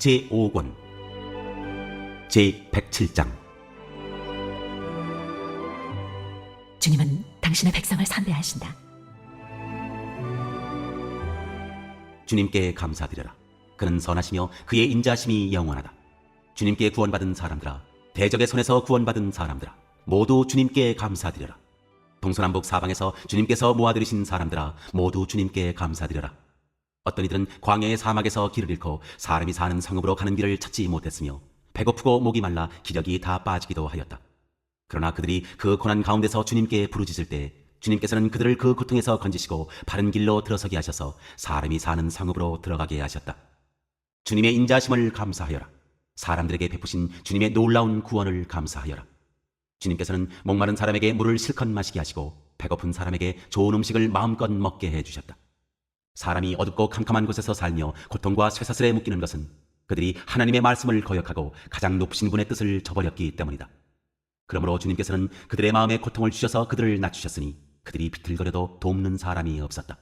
제5권 제107장. 주님은 당신의 백성을 선대하신다. 주님께 감사드려라. 그는 선하시며 그의 인자심이 영원하다. 주님께 구원받은 사람들아, 대적의 손에서 구원받은 사람들아, 모두 주님께 감사드려라. 동서남북 사방에서 주님께서 모아들이신 사람들아, 모두 주님께 감사드려라. 어떤 이들은 광야의 사막에서 길을 잃고 사람이 사는 성읍으로 가는 길을 찾지 못했으며 배고프고 목이 말라 기력이 다 빠지기도 하였다. 그러나 그들이 그 고난 가운데서 주님께 부르짖을 때 주님께서는 그들을 그 고통에서 건지시고 바른 길로 들어서게 하셔서 사람이 사는 성읍으로 들어가게 하셨다. 주님의 인자심을 감사하여라. 사람들에게 베푸신 주님의 놀라운 구원을 감사하여라. 주님께서는 목마른 사람에게 물을 실컷 마시게 하시고 배고픈 사람에게 좋은 음식을 마음껏 먹게 해주셨다. 사람이 어둡고 캄캄한 곳에서 살며 고통과 쇠사슬에 묶이는 것은 그들이 하나님의 말씀을 거역하고 가장 높으신 분의 뜻을 저버렸기 때문이다. 그러므로 주님께서는 그들의 마음에 고통을 주셔서 그들을 낮추셨으니 그들이 비틀거려도 돕는 사람이 없었다.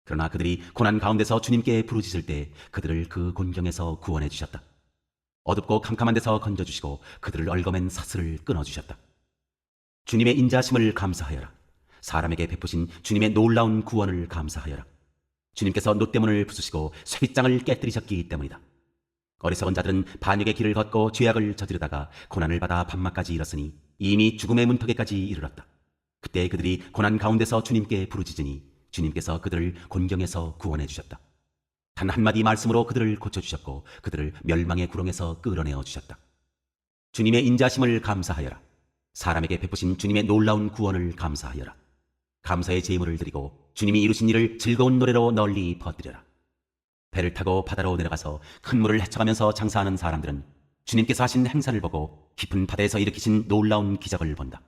그러나 그들이 고난 가운데서 주님께 부르짖을 때 그들을 그 곤경에서 구원해 주셨다. 어둡고 캄캄한 데서 건져주시고 그들을 얽어맨 사슬을 끊어주셨다. 주님의 인자심을 감사하여라. 사람에게 베푸신 주님의 놀라운 구원을 감사하여라. 주님께서 노때문을 부수시고 쇠빗장을 깨뜨리셨기 때문이다. 어리석은 자들은 반역의 길을 걷고 죄악을 저지르다가 고난을 받아 밤낮까지 이뤘으니 이미 죽음의 문턱에까지 이르렀다. 그때 그들이 고난 가운데서 주님께 부르짖으니 주님께서 그들을 곤경에서 구원해 주셨다. 단 한마디 말씀으로 그들을 고쳐주셨고 그들을 멸망의 구렁에서 끌어내어 주셨다. 주님의 인자심을 감사하여라. 사람에게 베푸신 주님의 놀라운 구원을 감사하여라. 감사의 제물을 드리고 주님이 이루신 일을 즐거운 노래로 널리 퍼뜨려라. 배를 타고 바다로 내려가서 큰 물을 헤쳐가면서 장사하는 사람들은 주님께서 하신 행사를 보고 깊은 바다에서 일으키신 놀라운 기적을 본다.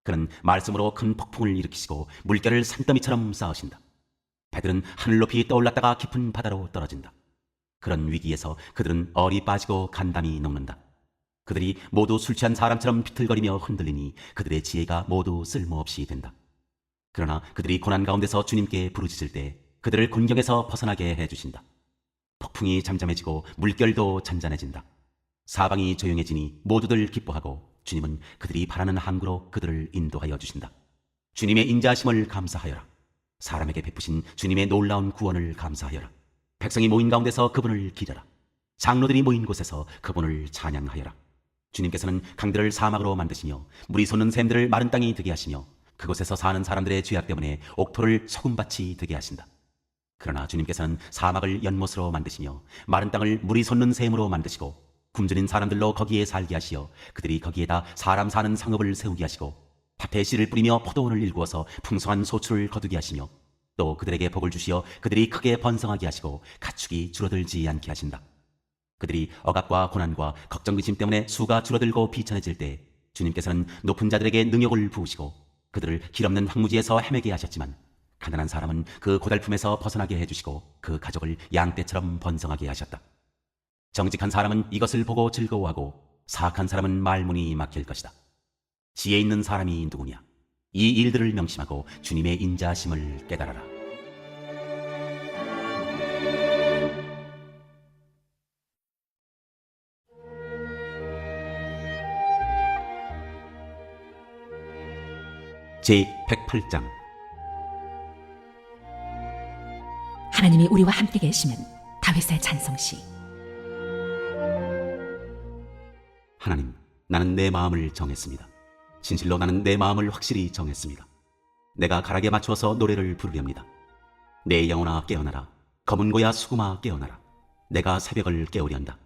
그는 말씀으로 큰 폭풍을 일으키시고 물결을 산더미처럼 쌓으신다. 배들은 하늘 높이 떠올랐다가 깊은 바다로 떨어진다. 그런 위기에서 그들은 얼이 빠지고 간담이 녹는다. 그들이 모두 술 취한 사람처럼 비틀거리며 흔들리니 그들의 지혜가 모두 쓸모없이 된다. 그러나 그들이 고난 가운데서 주님께 부르짖을 때 그들을 곤경에서 벗어나게 해주신다. 폭풍이 잠잠해지고 물결도 잔잔해진다. 사방이 조용해지니 모두들 기뻐하고 주님은 그들이 바라는 항구로 그들을 인도하여 주신다. 주님의 인자하심을 감사하여라. 사람에게 베푸신 주님의 놀라운 구원을 감사하여라. 백성이 모인 가운데서 그분을 기려라. 장로들이 모인 곳에서 그분을 찬양하여라. 주님께서는 강들을 사막으로 만드시며 물이 솟는 샘들을 마른 땅이 되게 하시며 그곳에서 사는 사람들의 죄악 때문에 옥토를 소금밭이 되게 하신다. 그러나 주님께서는 사막을 연못으로 만드시며 마른 땅을 물이 솟는 샘으로 만드시고 굶주린 사람들로 거기에 살게 하시어 그들이 거기에다 사람 사는 성읍을 세우게 하시고 밭에 씨를 뿌리며 포도원을 일구어서 풍성한 소출을 거두게 하시며 또 그들에게 복을 주시어 그들이 크게 번성하게 하시고 가축이 줄어들지 않게 하신다. 그들이 억압과 고난과 걱정 근심 때문에 수가 줄어들고 비천해질 때 주님께서는 높은 자들에게 능욕을 부으시고 그들을 길없는 황무지에서 헤매게 하셨지만 가난한 사람은 그 고달픔에서 벗어나게 해주시고 그 가족을 양떼처럼 번성하게 하셨다. 정직한 사람은 이것을 보고 즐거워하고 사악한 사람은 말문이 막힐 것이다. 지혜 있는 사람이 누구냐? 이 일들을 명심하고 주님의 인자하심을 깨달아라. 제108장. 하나님이 우리와 함께 계시면 다윗의 찬송시. 하나님, 나는 내 마음을 정했습니다. 진실로 나는 내 마음을 확실히 정했습니다. 내가 가락에 맞추어서 노래를 부르렵니다. 내 영혼아 깨어나라. 검은 고야 수금아 깨어나라. 내가 새벽을 깨우련다.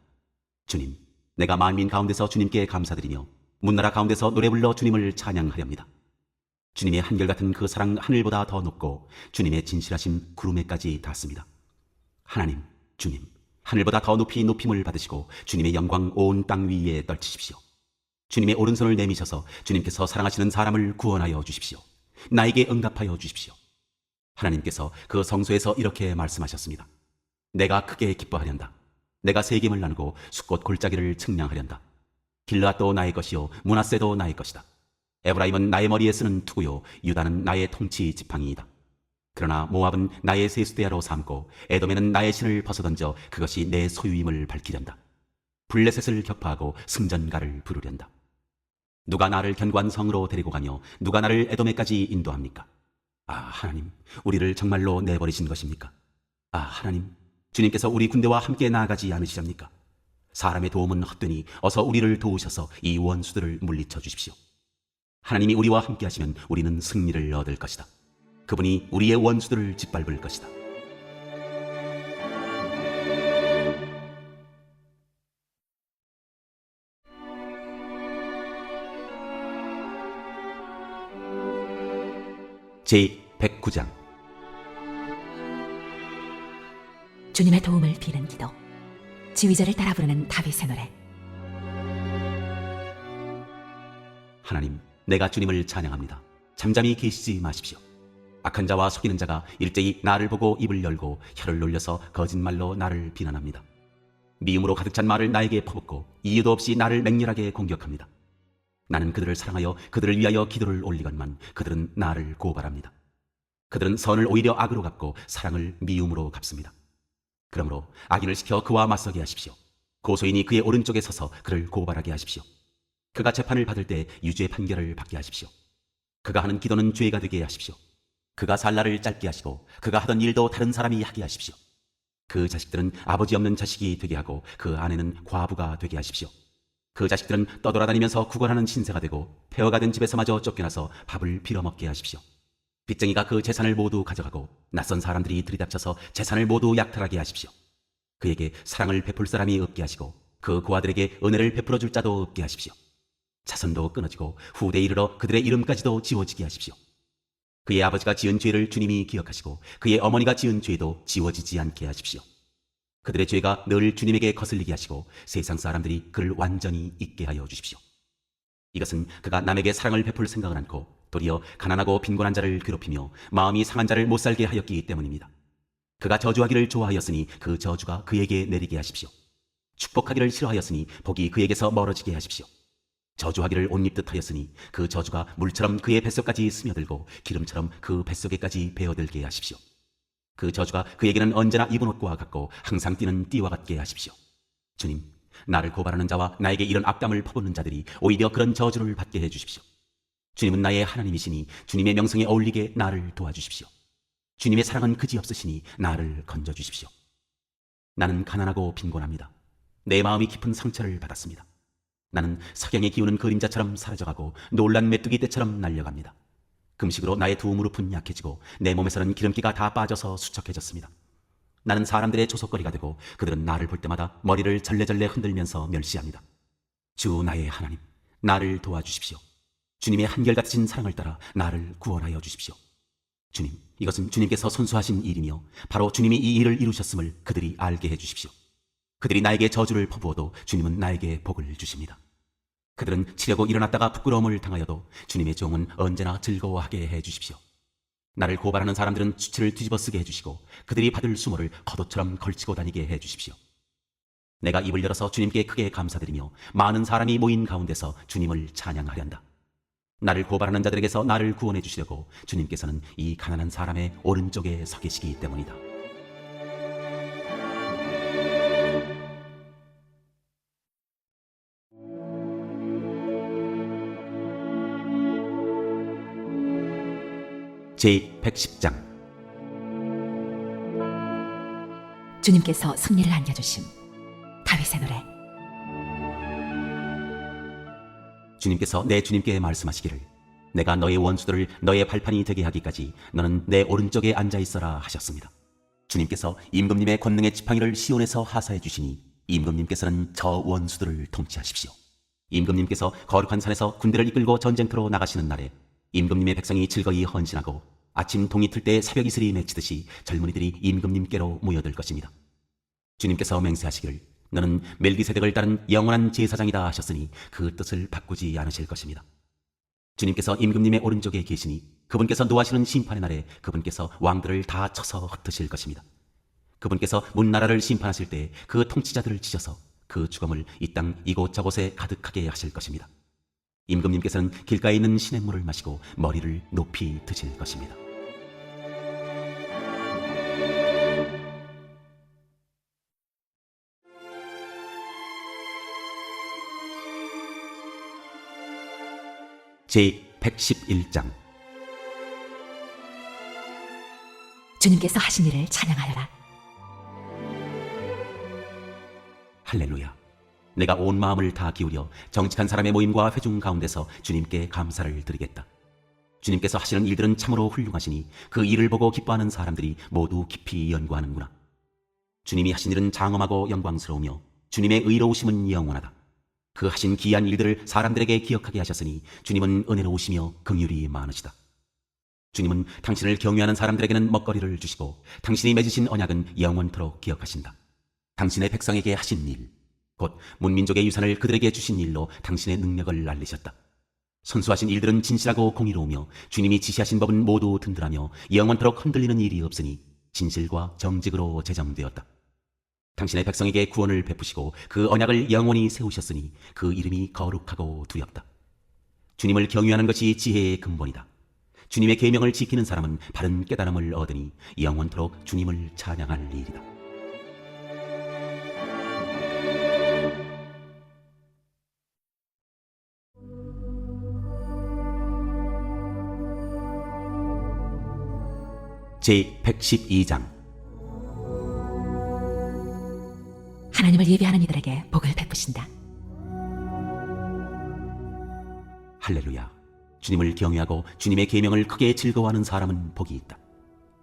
주님, 내가 만민 가운데서 주님께 감사드리며 문나라 가운데서 노래 불러 주님을 찬양하렵니다. 주님의 한결같은 그 사랑 하늘보다 더 높고 주님의 진실하심 구름에까지 닿습니다. 하나님, 주님, 하늘보다 더 높이 높임을 받으시고 주님의 영광 온 땅 위에 떨치십시오. 주님의 오른손을 내미셔서 주님께서 사랑하시는 사람을 구원하여 주십시오. 나에게 응답하여 주십시오. 하나님께서 그 성소에서 이렇게 말씀하셨습니다. 내가 크게 기뻐하련다. 내가 세겜을 나누고 숫꽃 골짜기를 측량하련다. 길르앗도 나의 것이요 므낫세도 나의 것이다. 에브라임은 나의 머리에 쓰는 투구요 유다는 나의 통치 지팡이이다. 그러나 모압은 나의 세수대야로 삼고 에돔에는 나의 신을 벗어던져 그것이 내 소유임을 밝히련다. 블레셋을 격파하고 승전가를 부르련다. 누가 나를 견고한 성으로 데리고 가며 누가 나를 에돔에까지 인도합니까? 아, 하나님, 우리를 정말로 내버리신 것입니까? 아, 하나님, 주님께서 우리 군대와 함께 나아가지 않으시렵니까? 사람의 도움은 헛되니 어서 우리를 도우셔서 이 원수들을 물리쳐 주십시오. 하나님이 우리와 함께 하시면 우리는 승리를 얻을 것이다. 그분이 우리의 원수들을 짓밟을 것이다. 제109장. 주님의 도움을 비는 기도. 지휘자를 따라 부르는 다윗의 노래. 하나님, 내가 주님을 찬양합니다. 잠잠히 계시지 마십시오. 악한 자와 속이는 자가 일제히 나를 보고 입을 열고 혀를 놀려서 거짓말로 나를 비난합니다. 미움으로 가득 찬 말을 나에게 퍼붓고 이유도 없이 나를 맹렬하게 공격합니다. 나는 그들을 사랑하여 그들을 위하여 기도를 올리건만 그들은 나를 고발합니다. 그들은 선을 오히려 악으로 갚고 사랑을 미움으로 갚습니다. 그러므로 악인을 시켜 그와 맞서게 하십시오. 고소인이 그의 오른쪽에 서서 그를 고발하게 하십시오. 그가 재판을 받을 때 유죄 판결을 받게 하십시오. 그가 하는 기도는 죄가 되게 하십시오. 그가 살 날을 짧게 하시고 그가 하던 일도 다른 사람이 하게 하십시오. 그 자식들은 아버지 없는 자식이 되게 하고 그 아내는 과부가 되게 하십시오. 그 자식들은 떠돌아다니면서 구걸하는 신세가 되고 폐허가 된 집에서마저 쫓겨나서 밥을 빌어먹게 하십시오. 빚쟁이가 그 재산을 모두 가져가고 낯선 사람들이 들이닥쳐서 재산을 모두 약탈하게 하십시오. 그에게 사랑을 베풀 사람이 없게 하시고 그 고아들에게 은혜를 베풀어 줄 자도 없게 하십시오. 자손도 끊어지고 후대에 이르러 그들의 이름까지도 지워지게 하십시오. 그의 아버지가 지은 죄를 주님이 기억하시고 그의 어머니가 지은 죄도 지워지지 않게 하십시오. 그들의 죄가 늘 주님에게 거슬리게 하시고 세상 사람들이 그를 완전히 잊게 하여 주십시오. 이것은 그가 남에게 사랑을 베풀 생각을 않고 도리어 가난하고 빈곤한 자를 괴롭히며 마음이 상한 자를 못살게 하였기 때문입니다. 그가 저주하기를 좋아하였으니 그 저주가 그에게 내리게 하십시오. 축복하기를 싫어하였으니 복이 그에게서 멀어지게 하십시오. 저주하기를 옷 입듯 하였으니 그 저주가 물처럼 그의 뱃속까지 스며들고 기름처럼 그 뱃속에까지 배어들게 하십시오. 그 저주가 그에게는 언제나 입은 옷과 같고 항상 뛰는 띠와 같게 하십시오. 주님, 나를 고발하는 자와 나에게 이런 악담을 퍼붓는 자들이 오히려 그런 저주를 받게 해주십시오. 주님은 나의 하나님이시니 주님의 명성에 어울리게 나를 도와주십시오. 주님의 사랑은 그지없으시니 나를 건져주십시오. 나는 가난하고 빈곤합니다. 내 마음이 깊은 상처를 받았습니다. 나는 석양에 기우는 그림자처럼 사라져가고 놀란 메뚜기 떼처럼 날려갑니다. 금식으로 나의 두 무릎은 약해지고 내 몸에서는 기름기가 다 빠져서 수척해졌습니다. 나는 사람들의 조속거리가 되고 그들은 나를 볼 때마다 머리를 절레절레 흔들면서 멸시합니다. 주 나의 하나님, 나를 도와주십시오. 주님의 한결같으신 사랑을 따라 나를 구원하여 주십시오. 주님, 이것은 주님께서 손수하신 일이며 바로 주님이 이 일을 이루셨음을 그들이 알게 해주십시오. 그들이 나에게 저주를 퍼부어도 주님은 나에게 복을 주십니다. 그들은 치려고 일어났다가 부끄러움을 당하여도 주님의 종은 언제나 즐거워하게 해주십시오. 나를 고발하는 사람들은 수치를 뒤집어 쓰게 해주시고 그들이 받을 수모를 겉옷처럼 걸치고 다니게 해주십시오. 내가 입을 열어서 주님께 크게 감사드리며 많은 사람이 모인 가운데서 주님을 찬양하련다. 나를 고발하는 자들에게서 나를 구원해 주시려고 주님께서는 이 가난한 사람의 오른쪽에 서 계시기 때문이다. 제110장. 주님께서 승리를 안겨주심. 다윗의 노래. 주님께서 내 주님께 말씀하시기를 내가 너의 원수들을 너의 발판이 되게 하기까지 너는 내 오른쪽에 앉아있어라 하셨습니다. 주님께서 임금님의 권능의 지팡이를 시온에서 하사해 주시니 임금님께서는 저 원수들을 통치하십시오. 임금님께서 거룩한 산에서 군대를 이끌고 전쟁터로 나가시는 날에 임금님의 백성이 즐거이 헌신하고 아침 동이 틀 때 새벽 이슬이 맺히듯이 젊은이들이 임금님께로 모여들 것입니다. 주님께서 맹세하시기를 너는 멜기세덱을 따른 영원한 제사장이다 하셨으니 그 뜻을 바꾸지 않으실 것입니다. 주님께서 임금님의 오른쪽에 계시니 그분께서 노하시는 심판의 날에 그분께서 왕들을 다 쳐서 흩으실 것입니다. 그분께서 문나라를 심판하실 때 그 통치자들을 치셔서 그 죽음을 이 땅 이곳저곳에 가득하게 하실 것입니다. 임금님께서는 길가에 있는 시냇물을 마시고 머리를 높이 드실 것입니다. 제111장. 주님께서 하신 일을 찬양하여라. 할렐루야. 내가 온 마음을 다 기울여 정직한 사람의 모임과 회중 가운데서 주님께 감사를 드리겠다. 주님께서 하시는 일들은 참으로 훌륭하시니 그 일을 보고 기뻐하는 사람들이 모두 깊이 연구하는구나. 주님이 하신 일은 장엄하고 영광스러우며 주님의 의로우심은 영원하다. 그 하신 기이한 일들을 사람들에게 기억하게 하셨으니 주님은 은혜로우시며 긍휼이 많으시다. 주님은 당신을 경외하는 사람들에게는 먹거리를 주시고 당신이 맺으신 언약은 영원토록 기억하신다. 당신의 백성에게 하신 일, 곧 문민족의 유산을 그들에게 주신 일로 당신의 능력을 알리셨다. 선수하신 일들은 진실하고 공의로우며 주님이 지시하신 법은 모두 든든하며 영원토록 흔들리는 일이 없으니 진실과 정직으로 제정되었다. 당신의 백성에게 구원을 베푸시고 그 언약을 영원히 세우셨으니 그 이름이 거룩하고 두렵다. 주님을 경외하는 것이 지혜의 근본이다. 주님의 계명을 지키는 사람은 바른 깨달음을 얻으니 영원토록 주님을 찬양할 일이다. 제112장. 하나님을 예배하는 이들에게 복을 베푸신다. 할렐루야. 주님을 경외하고 주님의 계명을 크게 즐거워하는 사람은 복이 있다.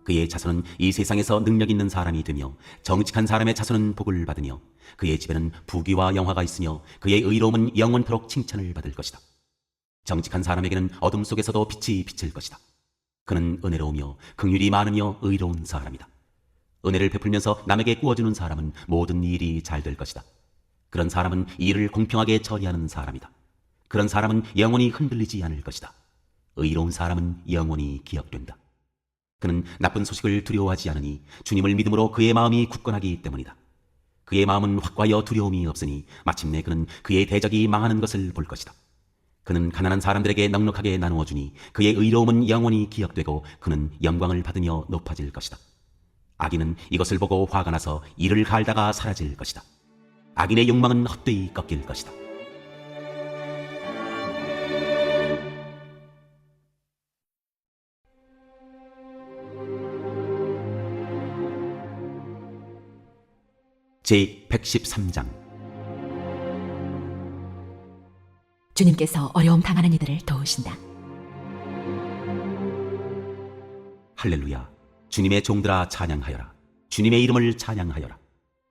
그의 자손은 이 세상에서 능력 있는 사람이 되며 정직한 사람의 자손은 복을 받으며 그의 집에는 부귀와 영화가 있으며 그의 의로움은 영원토록 칭찬을 받을 것이다. 정직한 사람에게는 어둠 속에서도 빛이 비칠 것이다. 그는 은혜로우며 긍휼이 많으며 의로운 사람이다. 은혜를 베풀면서 남에게 구워주는 사람은 모든 일이 잘 될 것이다. 그런 사람은 일을 공평하게 처리하는 사람이다. 그런 사람은 영원히 흔들리지 않을 것이다. 의로운 사람은 영원히 기억된다. 그는 나쁜 소식을 두려워하지 않으니 주님을 믿음으로 그의 마음이 굳건하기 때문이다. 그의 마음은 확고하여 두려움이 없으니 마침내 그는 그의 대적이 망하는 것을 볼 것이다. 그는 가난한 사람들에게 넉넉하게 나누어 주니 그의 의로움은 영원히 기억되고 그는 영광을 받으며 높아질 것이다. 악인은 이것을 보고 화가 나서 이를 갈다가 사라질 것이다. 악인의 욕망은 헛되이 꺾일 것이다. 제113장. 주님께서 어려움 당하는 이들을 도우신다. 할렐루야. 주님의 종들아 찬양하여라. 주님의 이름을 찬양하여라.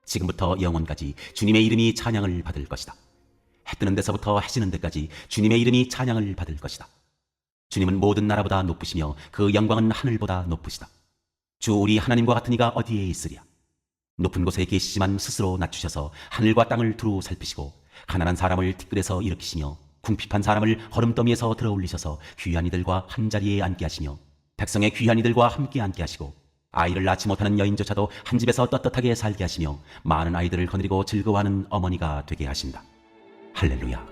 지금부터 영원까지 주님의 이름이 찬양을 받을 것이다. 해 뜨는 데서부터 해 지는 데까지 주님의 이름이 찬양을 받을 것이다. 주님은 모든 나라보다 높으시며 그 영광은 하늘보다 높으시다. 주 우리 하나님과 같은 이가 어디에 있으랴. 높은 곳에 계시지만 스스로 낮추셔서 하늘과 땅을 두루 살피시고 가난한 사람을 티끌에서 일으키시며 궁핍한 사람을 거름더미에서 들어올리셔서 귀한 이들과 한자리에 앉게 하시며 백성의 귀한 이들과 함께 앉게 하시고 아이를 낳지 못하는 여인조차도 한 집에서 떳떳하게 살게 하시며 많은 아이들을 거느리고 즐거워하는 어머니가 되게 하신다. 할렐루야.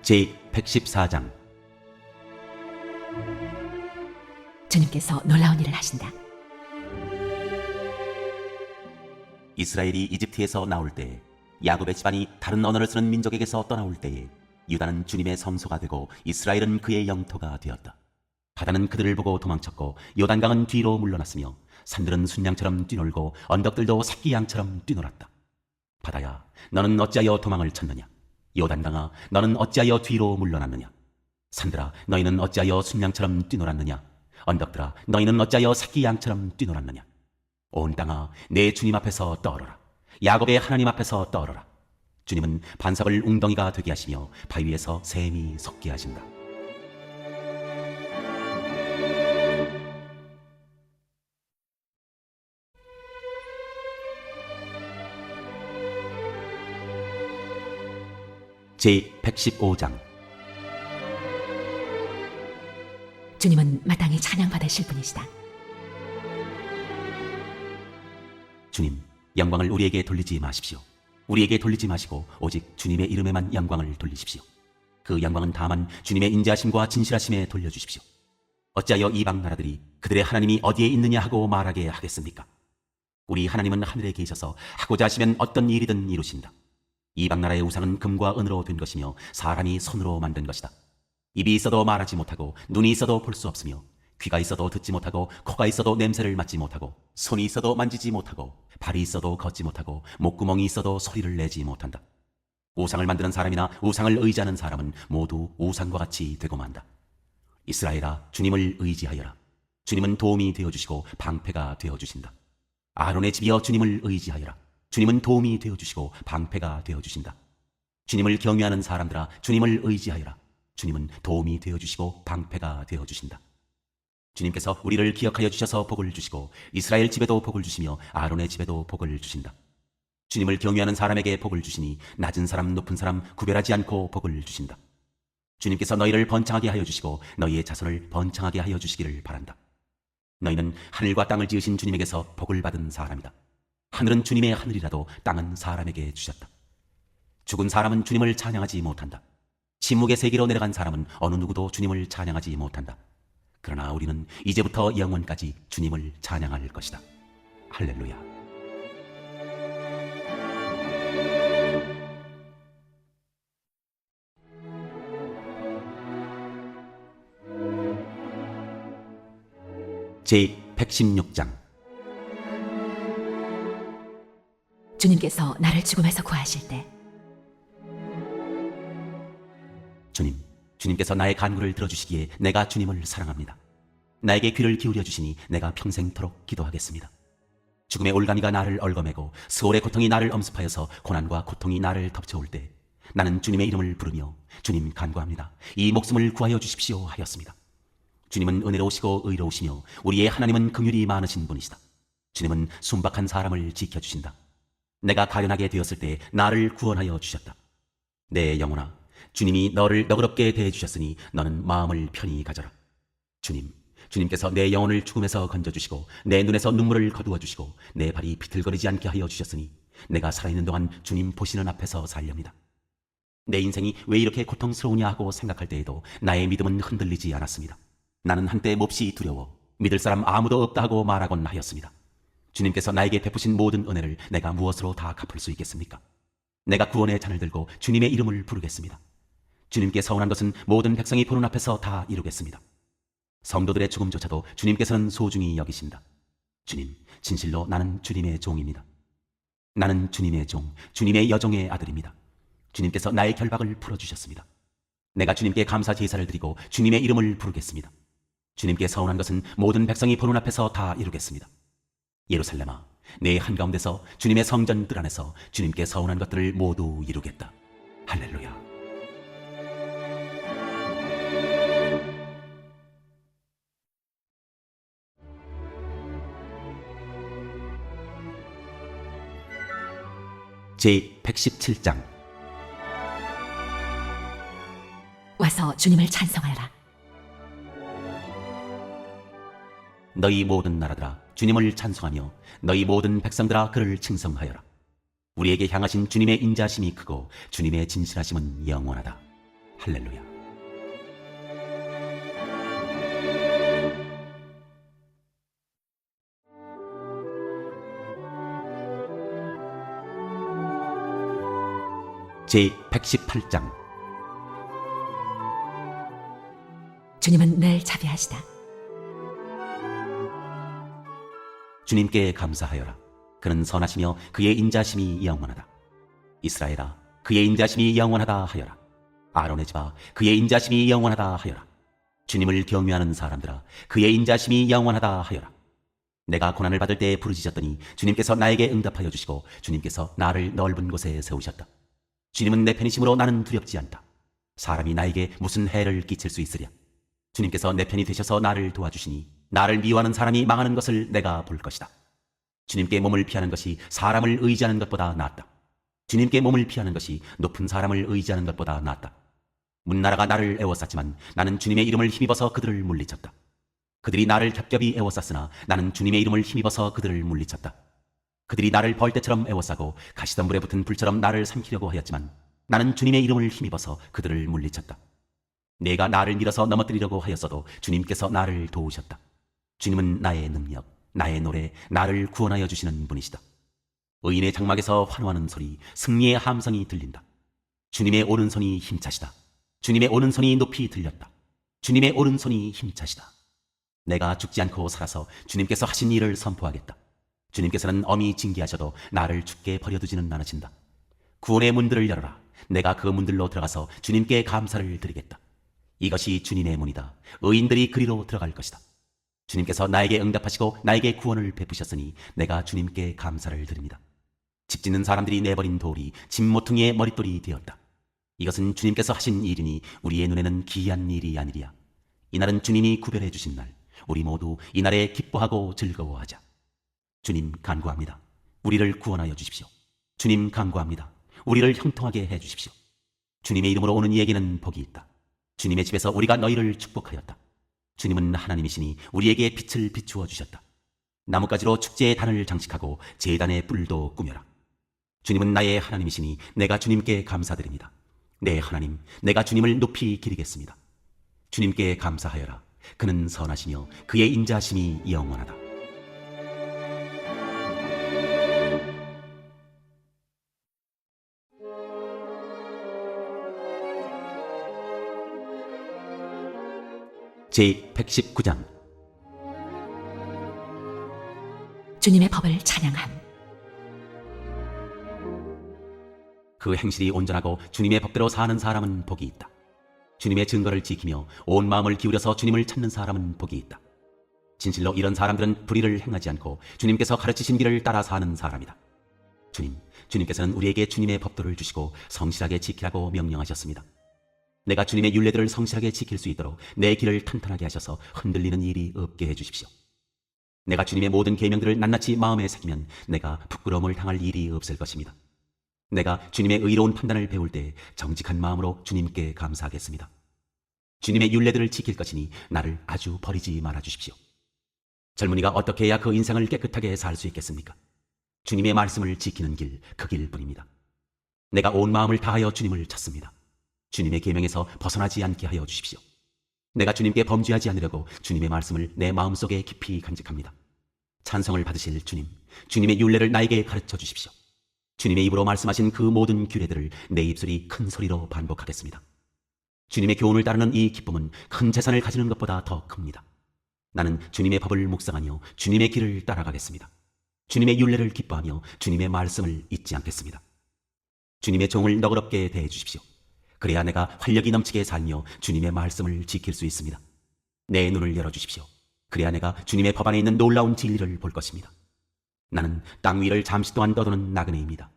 제114장. 주님께서 놀라운 일을 하신다. 이스라엘이 이집트에서 나올 때에 야곱의 집안이 다른 언어를 쓰는 민족에게서 떠나올 때에 유다는 주님의 성소가 되고 이스라엘은 그의 영토가 되었다. 바다는 그들을 보고 도망쳤고 요단강은 뒤로 물러났으며 산들은 순양처럼 뛰놀고 언덕들도 새끼 양처럼 뛰놀았다. 바다야, 너는 어찌하여 도망을 쳤느냐? 요단강아, 너는 어찌하여 뒤로 물러났느냐? 산들아, 너희는 어찌하여 순양처럼 뛰놀았느냐? 언덕들아, 너희는 어찌하여 새끼 양처럼 뛰놀았느냐? 온 땅아, 내 주님 앞에서 떨어라. 야곱의 하나님 앞에서 떨어라. 주님은 반석을 웅덩이가 되게 하시며 바위에서 샘이 솟게 하신다. 제115장. 주님은 마땅히 찬양받으실 분이시다. 주님, 영광을 우리에게 돌리지 마십시오. 우리에게 돌리지 마시고 오직 주님의 이름에만 영광을 돌리십시오. 그 영광은 다만 주님의 인자하심과 진실하심에 돌려주십시오. 어찌하여 이방 나라들이 그들의 하나님이 어디에 있느냐 하고 말하게 하겠습니까? 우리 하나님은 하늘에 계셔서 하고자 하시면 어떤 일이든 이루신다. 이방 나라의 우상은 금과 은으로 된 것이며 사람이 손으로 만든 것이다. 입이 있어도 말하지 못하고 눈이 있어도 볼 수 없으며 귀가 있어도 듣지 못하고 코가 있어도 냄새를 맡지 못하고 손이 있어도 만지지 못하고 발이 있어도 걷지 못하고 목구멍이 있어도 소리를 내지 못한다. 우상을 만드는 사람이나 우상을 의지하는 사람은 모두 우상과 같이 되고 만다. 이스라엘아, 주님을 의지하여라. 주님은 도움이 되어주시고 방패가 되어주신다. 아론의 집이여, 주님을 의지하여라. 주님은 도움이 되어주시고 방패가 되어주신다. 주님을 경외하는 사람들아, 주님을 의지하여라. 주님은 도움이 되어주시고 방패가 되어주신다. 주님께서 우리를 기억하여 주셔서 복을 주시고 이스라엘 집에도 복을 주시며 아론의 집에도 복을 주신다. 주님을 경외하는 사람에게 복을 주시니 낮은 사람 높은 사람 구별하지 않고 복을 주신다. 주님께서 너희를 번창하게 하여 주시고 너희의 자손을 번창하게 하여 주시기를 바란다. 너희는 하늘과 땅을 지으신 주님에게서 복을 받은 사람이다. 하늘은 주님의 하늘이라도 땅은 사람에게 주셨다. 죽은 사람은 주님을 찬양하지 못한다. 침묵의 세계로 내려간 사람은 어느 누구도 주님을 찬양하지 못한다. 그러나 우리는 이제부터 영원까지 주님을 찬양할 것이다. 할렐루야. 제116장. 주님께서 나를 죽음에서 구하실 때 주님께서 나의 간구를 들어주시기에 내가 주님을 사랑합니다. 나에게 귀를 기울여 주시니 내가 평생토록 기도하겠습니다. 죽음의 올가미가 나를 얽어매고 스올의 고통이 나를 엄습하여서 고난과 고통이 나를 덮쳐올 때 나는 주님의 이름을 부르며 주님 간구합니다. 이 목숨을 구하여 주십시오 하였습니다. 주님은 은혜로우시고 의로우시며 우리의 하나님은 긍휼이 많으신 분이시다. 주님은 순박한 사람을 지켜주신다. 내가 가련하게 되었을 때 나를 구원하여 주셨다. 내 영혼아, 주님이 너를 너그럽게 대해주셨으니 너는 마음을 편히 가져라. 주님께서 내 영혼을 죽음에서 건져주시고 내 눈에서 눈물을 거두어 주시고 내 발이 비틀거리지 않게 하여 주셨으니 내가 살아있는 동안 주님 보시는 앞에서 살렵니다. 내 인생이 왜 이렇게 고통스러우냐 하고 생각할 때에도 나의 믿음은 흔들리지 않았습니다. 나는 한때 몹시 두려워 믿을 사람 아무도 없다 하고 말하곤 하였습니다. 주님께서 나에게 베푸신 모든 은혜를 내가 무엇으로 다 갚을 수 있겠습니까? 내가 구원의 잔을 들고 주님의 이름을 부르겠습니다. 주님께 서운한 것은 모든 백성이 보는 앞에서 다 이루겠습니다. 성도들의 죽음조차도 주님께서는 소중히 여기신다. 주님, 진실로 나는 주님의 종입니다. 나는 주님의 종, 주님의 여종의 아들입니다. 주님께서 나의 결박을 풀어주셨습니다. 내가 주님께 감사 제사를 드리고 주님의 이름을 부르겠습니다. 주님께 서운한 것은 모든 백성이 보는 앞에서 다 이루겠습니다. 예루살렘아, 내 한가운데서 주님의 성전들 안에서 주님께 서운한 것들을 모두 이루겠다. 할렐루야. 제117장. 와서 주님을 찬송하여라. 너희 모든 나라들아 주님을 찬송하며 너희 모든 백성들아 그를 칭송하여라. 우리에게 향하신 주님의 인자심이 크고 주님의 진실하심은 영원하다. 할렐루야. 제118장. 주님은 늘 자비하시다. 주님께 감사하여라. 그는 선하시며 그의 인자심이 영원하다. 이스라엘아, 그의 인자심이 영원하다 하여라. 아론의 집아, 그의 인자심이 영원하다 하여라. 주님을 경외하는 사람들아, 그의 인자심이 영원하다 하여라. 내가 고난을 받을 때 부르짖었더니 주님께서 나에게 응답하여 주시고 주님께서 나를 넓은 곳에 세우셨다. 주님은 내 편이심으로 나는 두렵지 않다. 사람이 나에게 무슨 해를 끼칠 수 있으랴. 주님께서 내 편이 되셔서 나를 도와주시니 나를 미워하는 사람이 망하는 것을 내가 볼 것이다. 주님께 몸을 피하는 것이 사람을 의지하는 것보다 낫다. 주님께 몸을 피하는 것이 높은 사람을 의지하는 것보다 낫다. 문나라가 나를 애워쌌지만 나는 주님의 이름을 힘입어서 그들을 물리쳤다. 그들이 나를 겹겹이 애워쌌으나 나는 주님의 이름을 힘입어서 그들을 물리쳤다. 그들이 나를 벌떼처럼 애워싸고 가시덤불에 붙은 불처럼 나를 삼키려고 하였지만 나는 주님의 이름을 힘입어서 그들을 물리쳤다. 내가 나를 밀어서 넘어뜨리려고 하였어도 주님께서 나를 도우셨다. 주님은 나의 능력, 나의 노래, 나를 구원하여 주시는 분이시다. 의인의 장막에서 환호하는 소리, 승리의 함성이 들린다. 주님의 오른손이 힘차시다. 주님의 오른손이 높이 들렸다. 주님의 오른손이 힘차시다. 내가 죽지 않고 살아서 주님께서 하신 일을 선포하겠다. 주님께서는 엄히 징계하셔도 나를 죽게 버려두지는 않으신다. 구원의 문들을 열어라. 내가 그 문들로 들어가서 주님께 감사를 드리겠다. 이것이 주님의 문이다. 의인들이 그리로 들어갈 것이다. 주님께서 나에게 응답하시고 나에게 구원을 베푸셨으니 내가 주님께 감사를 드립니다. 집 짓는 사람들이 내버린 돌이 집 모퉁이의 머릿돌이 되었다. 이것은 주님께서 하신 일이니 우리의 눈에는 기이한 일이 아니리야. 이날은 주님이 구별해 주신 날, 우리 모두 이날에 기뻐하고 즐거워하자. 주님 간구합니다. 우리를 구원하여 주십시오. 주님 간구합니다. 우리를 형통하게 해 주십시오. 주님의 이름으로 오는 이에게는 복이 있다. 주님의 집에서 우리가 너희를 축복하였다. 주님은 하나님이시니 우리에게 빛을 비추어 주셨다. 나뭇가지로 축제의 단을 장식하고 제단의 뿔도 꾸며라. 주님은 나의 하나님이시니 내가 주님께 감사드립니다. 내 하나님, 내가 주님을 높이 기리겠습니다. 주님께 감사하여라. 그는 선하시며 그의 인자하심이 영원하다. 제119장 주님의 법을 찬양함. 그 행실이 온전하고 주님의 법대로 사는 사람은 복이 있다. 주님의 증거를 지키며 온 마음을 기울여서 주님을 찾는 사람은 복이 있다. 진실로 이런 사람들은 불의를 행하지 않고 주님께서 가르치신 길을 따라 사는 사람이다. 주님께서는 우리에게 주님의 법도를 주시고 성실하게 지키라고 명령하셨습니다. 내가 주님의 율례들을 성실하게 지킬 수 있도록 내 길을 탄탄하게 하셔서 흔들리는 일이 없게 해주십시오. 내가 주님의 모든 계명들을 낱낱이 마음에 새기면 내가 부끄러움을 당할 일이 없을 것입니다. 내가 주님의 의로운 판단을 배울 때 정직한 마음으로 주님께 감사하겠습니다. 주님의 율례들을 지킬 것이니 나를 아주 버리지 말아 주십시오. 젊은이가 어떻게 해야 그 인생을 깨끗하게 살 수 있겠습니까? 주님의 말씀을 지키는 길, 그 길뿐입니다. 내가 온 마음을 다하여 주님을 찾습니다. 주님의 계명에서 벗어나지 않게 하여 주십시오. 내가 주님께 범죄하지 않으려고 주님의 말씀을 내 마음속에 깊이 간직합니다. 찬성을 받으실 주님, 주님의 율례를 나에게 가르쳐 주십시오. 주님의 입으로 말씀하신 그 모든 규례들을 내 입술이 큰 소리로 반복하겠습니다. 주님의 교훈을 따르는 이 기쁨은 큰 재산을 가지는 것보다 더 큽니다. 나는 주님의 법을 묵상하며 주님의 길을 따라가겠습니다. 주님의 율례를 기뻐하며 주님의 말씀을 잊지 않겠습니다. 주님의 종을 너그럽게 대해 주십시오. 그래야 내가 활력이 넘치게 살며 주님의 말씀을 지킬 수 있습니다. 내 눈을 열어주십시오. 그래야 내가 주님의 법 안에 있는 놀라운 진리를 볼 것입니다. 나는 땅 위를 잠시 동안 떠도는 나그네입니다.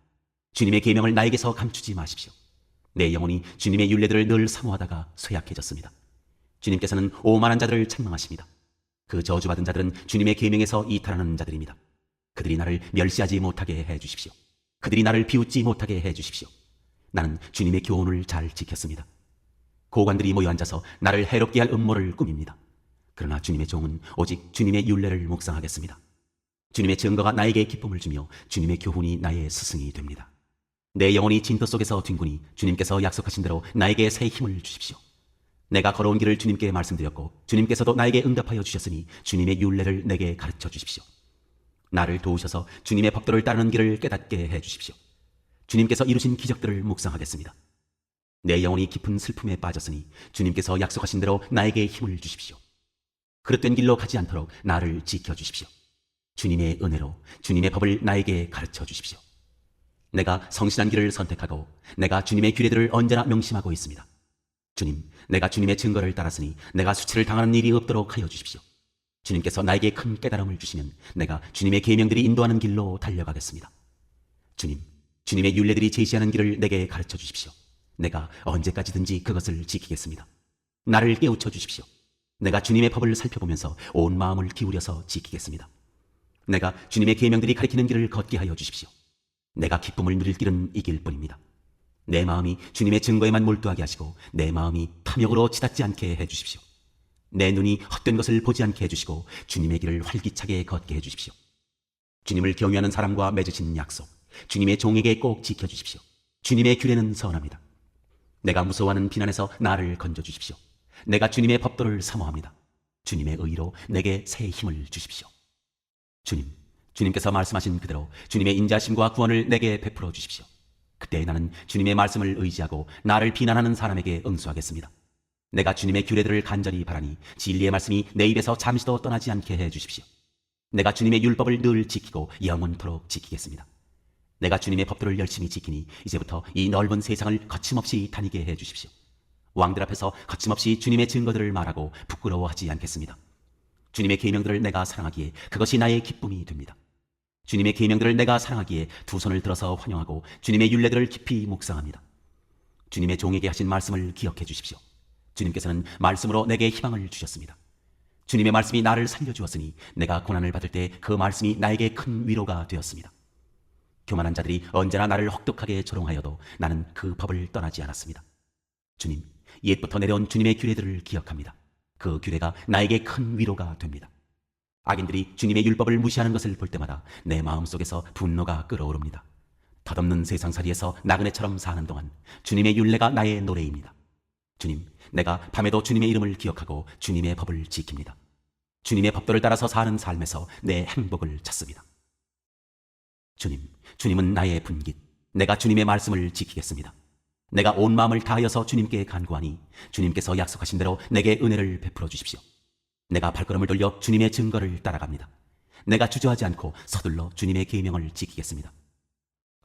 주님의 계명을 나에게서 감추지 마십시오. 내 영혼이 주님의 율례들을 늘 사모하다가 쇠약해졌습니다. 주님께서는 오만한 자들을 책망하십니다. 그 저주받은 자들은 주님의 계명에서 이탈하는 자들입니다. 그들이 나를 멸시하지 못하게 해주십시오. 그들이 나를 비웃지 못하게 해주십시오. 나는 주님의 교훈을 잘 지켰습니다. 고관들이 모여 앉아서 나를 해롭게 할 음모를 꾸밉니다. 그러나 주님의 종은 오직 주님의 율례를 묵상하겠습니다. 주님의 증거가 나에게 기쁨을 주며 주님의 교훈이 나의 스승이 됩니다. 내 영혼이 진토 속에서 뒹구니 주님께서 약속하신 대로 나에게 새 힘을 주십시오. 내가 걸어온 길을 주님께 말씀드렸고 주님께서도 나에게 응답하여 주셨으니 주님의 율례를 내게 가르쳐 주십시오. 나를 도우셔서 주님의 법도를 따르는 길을 깨닫게 해 주십시오. 주님께서 이루신 기적들을 묵상하겠습니다. 내 영혼이 깊은 슬픔에 빠졌으니 주님께서 약속하신 대로 나에게 힘을 주십시오. 그릇된 길로 가지 않도록 나를 지켜주십시오. 주님의 은혜로 주님의 법을 나에게 가르쳐 주십시오. 내가 성실한 길을 선택하고 내가 주님의 규례들을 언제나 명심하고 있습니다. 주님, 내가 주님의 증거를 따랐으니 내가 수치를 당하는 일이 없도록 하여 주십시오. 주님께서 나에게 큰 깨달음을 주시면 내가 주님의 계명들이 인도하는 길로 달려가겠습니다. 주님, 주님의 율례들이 제시하는 길을 내게 가르쳐 주십시오. 내가 언제까지든지 그것을 지키겠습니다. 나를 깨우쳐 주십시오. 내가 주님의 법을 살펴보면서 온 마음을 기울여서 지키겠습니다. 내가 주님의 계명들이 가리키는 길을 걷게 하여 주십시오. 내가 기쁨을 누릴 길은 이 길뿐입니다. 내 마음이 주님의 증거에만 몰두하게 하시고 내 마음이 탐욕으로 치닫지 않게 해주십시오. 내 눈이 헛된 것을 보지 않게 해주시고 주님의 길을 활기차게 걷게 해주십시오. 주님을 경외하는 사람과 맺으신 약속, 주님의 종에게 꼭 지켜주십시오. 주님의 규례는 선합니다. 내가 무서워하는 비난에서 나를 건져주십시오. 내가 주님의 법도를 사모합니다. 주님의 의로 내게 새 힘을 주십시오. 주님께서 말씀하신 그대로 주님의 인자심과 구원을 내게 베풀어 주십시오. 그때 나는 주님의 말씀을 의지하고 나를 비난하는 사람에게 응수하겠습니다. 내가 주님의 규례들을 간절히 바라니 진리의 말씀이 내 입에서 잠시도 떠나지 않게 해 주십시오. 내가 주님의 율법을 늘 지키고 영원토록 지키겠습니다. 내가 주님의 법도를 열심히 지키니 이제부터 이 넓은 세상을 거침없이 다니게 해 주십시오. 왕들 앞에서 거침없이 주님의 증거들을 말하고 부끄러워하지 않겠습니다. 주님의 계명들을 내가 사랑하기에 그것이 나의 기쁨이 됩니다. 주님의 계명들을 내가 사랑하기에 두 손을 들어서 환영하고 주님의 율례들을 깊이 묵상합니다. 주님의 종에게 하신 말씀을 기억해 주십시오. 주님께서는 말씀으로 내게 희망을 주셨습니다. 주님의 말씀이 나를 살려주었으니 내가 고난을 받을 때 그 말씀이 나에게 큰 위로가 되었습니다. 교만한 자들이 언제나 나를 혹독하게 조롱하여도 나는 그 법을 떠나지 않았습니다. 주님, 옛부터 내려온 주님의 규례들을 기억합니다. 그 규례가 나에게 큰 위로가 됩니다. 악인들이 주님의 율법을 무시하는 것을 볼 때마다 내 마음속에서 분노가 끓어오릅니다. 덧없는 세상살이에서 나그네처럼 사는 동안 주님의 율례가 나의 노래입니다. 주님, 내가 밤에도 주님의 이름을 기억하고 주님의 법을 지킵니다. 주님의 법도를 따라서 사는 삶에서 내 행복을 찾습니다. 주님은 나의 분깃. 내가 주님의 말씀을 지키겠습니다. 내가 온 마음을 다하여서 주님께 간구하니 주님께서 약속하신 대로 내게 은혜를 베풀어 주십시오. 내가 발걸음을 돌려 주님의 증거를 따라갑니다. 내가 주저하지 않고 서둘러 주님의 계명을 지키겠습니다.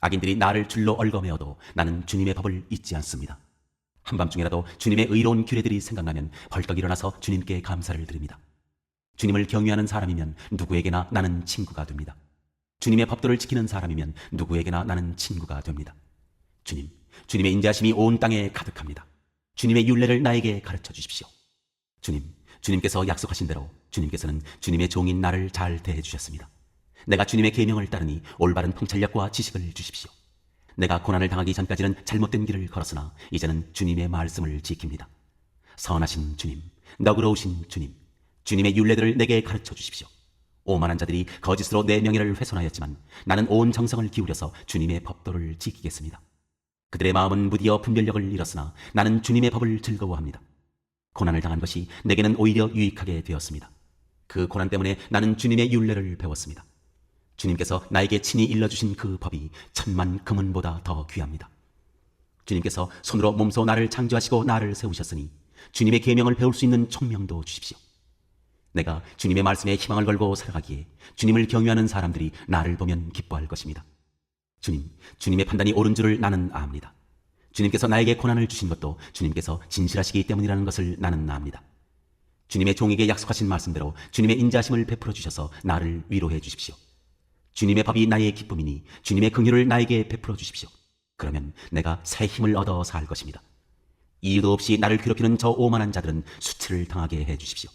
악인들이 나를 줄로 얽어매어도 나는 주님의 법을 잊지 않습니다. 한밤중이라도 주님의 의로운 규례들이 생각나면 벌떡 일어나서 주님께 감사를 드립니다. 주님을 경외하는 사람이면 누구에게나 나는 친구가 됩니다. 주님의 법도를 지키는 사람이면 누구에게나 나는 친구가 됩니다. 주님의 인자심이 온 땅에 가득합니다. 주님의 율례를 나에게 가르쳐 주십시오. 주님께서 약속하신 대로 주님께서는 주님의 종인 나를 잘 대해 주셨습니다. 내가 주님의 계명을 따르니 올바른 통찰력과 지식을 주십시오. 내가 고난을 당하기 전까지는 잘못된 길을 걸었으나 이제는 주님의 말씀을 지킵니다. 선하신 주님, 너그러우신 주님, 주님의 율례들을 내게 가르쳐 주십시오. 오만한 자들이 거짓으로 내 명예를 훼손하였지만 나는 온 정성을 기울여서 주님의 법도를 지키겠습니다. 그들의 마음은 무디어 분별력을 잃었으나 나는 주님의 법을 즐거워합니다. 고난을 당한 것이 내게는 오히려 유익하게 되었습니다. 그 고난 때문에 나는 주님의 율례를 배웠습니다. 주님께서 나에게 친히 일러주신 그 법이 천만 금은보다 더 귀합니다. 주님께서 손으로 몸소 나를 창조하시고 나를 세우셨으니 주님의 계명을 배울 수 있는 총명도 주십시오. 내가 주님의 말씀에 희망을 걸고 살아가기에 주님을 경외하는 사람들이 나를 보면 기뻐할 것입니다. 주님의 판단이 옳은 줄을 나는 압니다. 주님께서 나에게 고난을 주신 것도 주님께서 진실하시기 때문이라는 것을 나는 압니다. 주님의 종에게 약속하신 말씀대로 주님의 인자심을 베풀어 주셔서 나를 위로해 주십시오. 주님의 법이 나의 기쁨이니 주님의 긍휼을 나에게 베풀어 주십시오. 그러면 내가 새 힘을 얻어 살 것입니다. 이유도 없이 나를 괴롭히는 저 오만한 자들은 수치를 당하게 해 주십시오.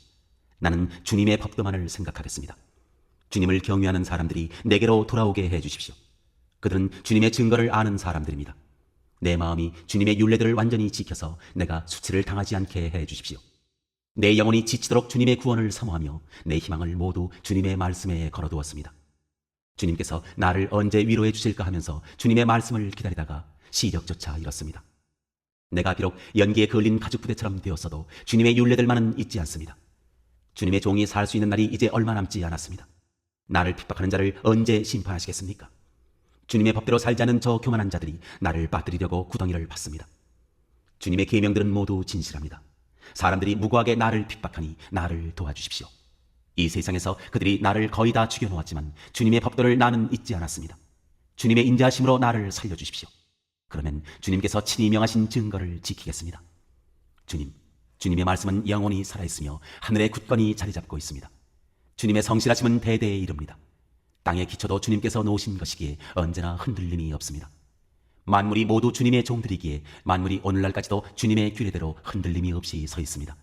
나는 주님의 법도만을 생각하겠습니다. 주님을 경외하는 사람들이 내게로 돌아오게 해 주십시오. 그들은 주님의 증거를 아는 사람들입니다. 내 마음이 주님의 율례들을 완전히 지켜서 내가 수치를 당하지 않게 해 주십시오. 내 영혼이 지치도록 주님의 구원을 사모하며 내 희망을 모두 주님의 말씀에 걸어두었습니다. 주님께서 나를 언제 위로해 주실까 하면서 주님의 말씀을 기다리다가 시력조차 잃었습니다. 내가 비록 연기에 걸린 가죽 부대처럼 되었어도 주님의 율례들만은 잊지 않습니다. 주님의 종이 살 수 있는 날이 이제 얼마 남지 않았습니다. 나를 핍박하는 자를 언제 심판하시겠습니까? 주님의 법대로 살지 않은 저 교만한 자들이 나를 빠뜨리려고 구덩이를 팠습니다. 주님의 계명들은 모두 진실합니다. 사람들이 무고하게 나를 핍박하니 나를 도와주십시오. 이 세상에서 그들이 나를 거의 다 죽여놓았지만 주님의 법도를 나는 잊지 않았습니다. 주님의 인자하심으로 나를 살려주십시오. 그러면 주님께서 친히 명하신 증거를 지키겠습니다. 주님의 말씀은 영원히 살아있으며 하늘에 굳건히 자리 잡고 있습니다. 주님의 성실하심은 대대에 이릅니다. 땅의 기초도 주님께서 놓으신 것이기에 언제나 흔들림이 없습니다. 만물이 모두 주님의 종들이기에 만물이 오늘날까지도 주님의 규례대로 흔들림이 없이 서 있습니다.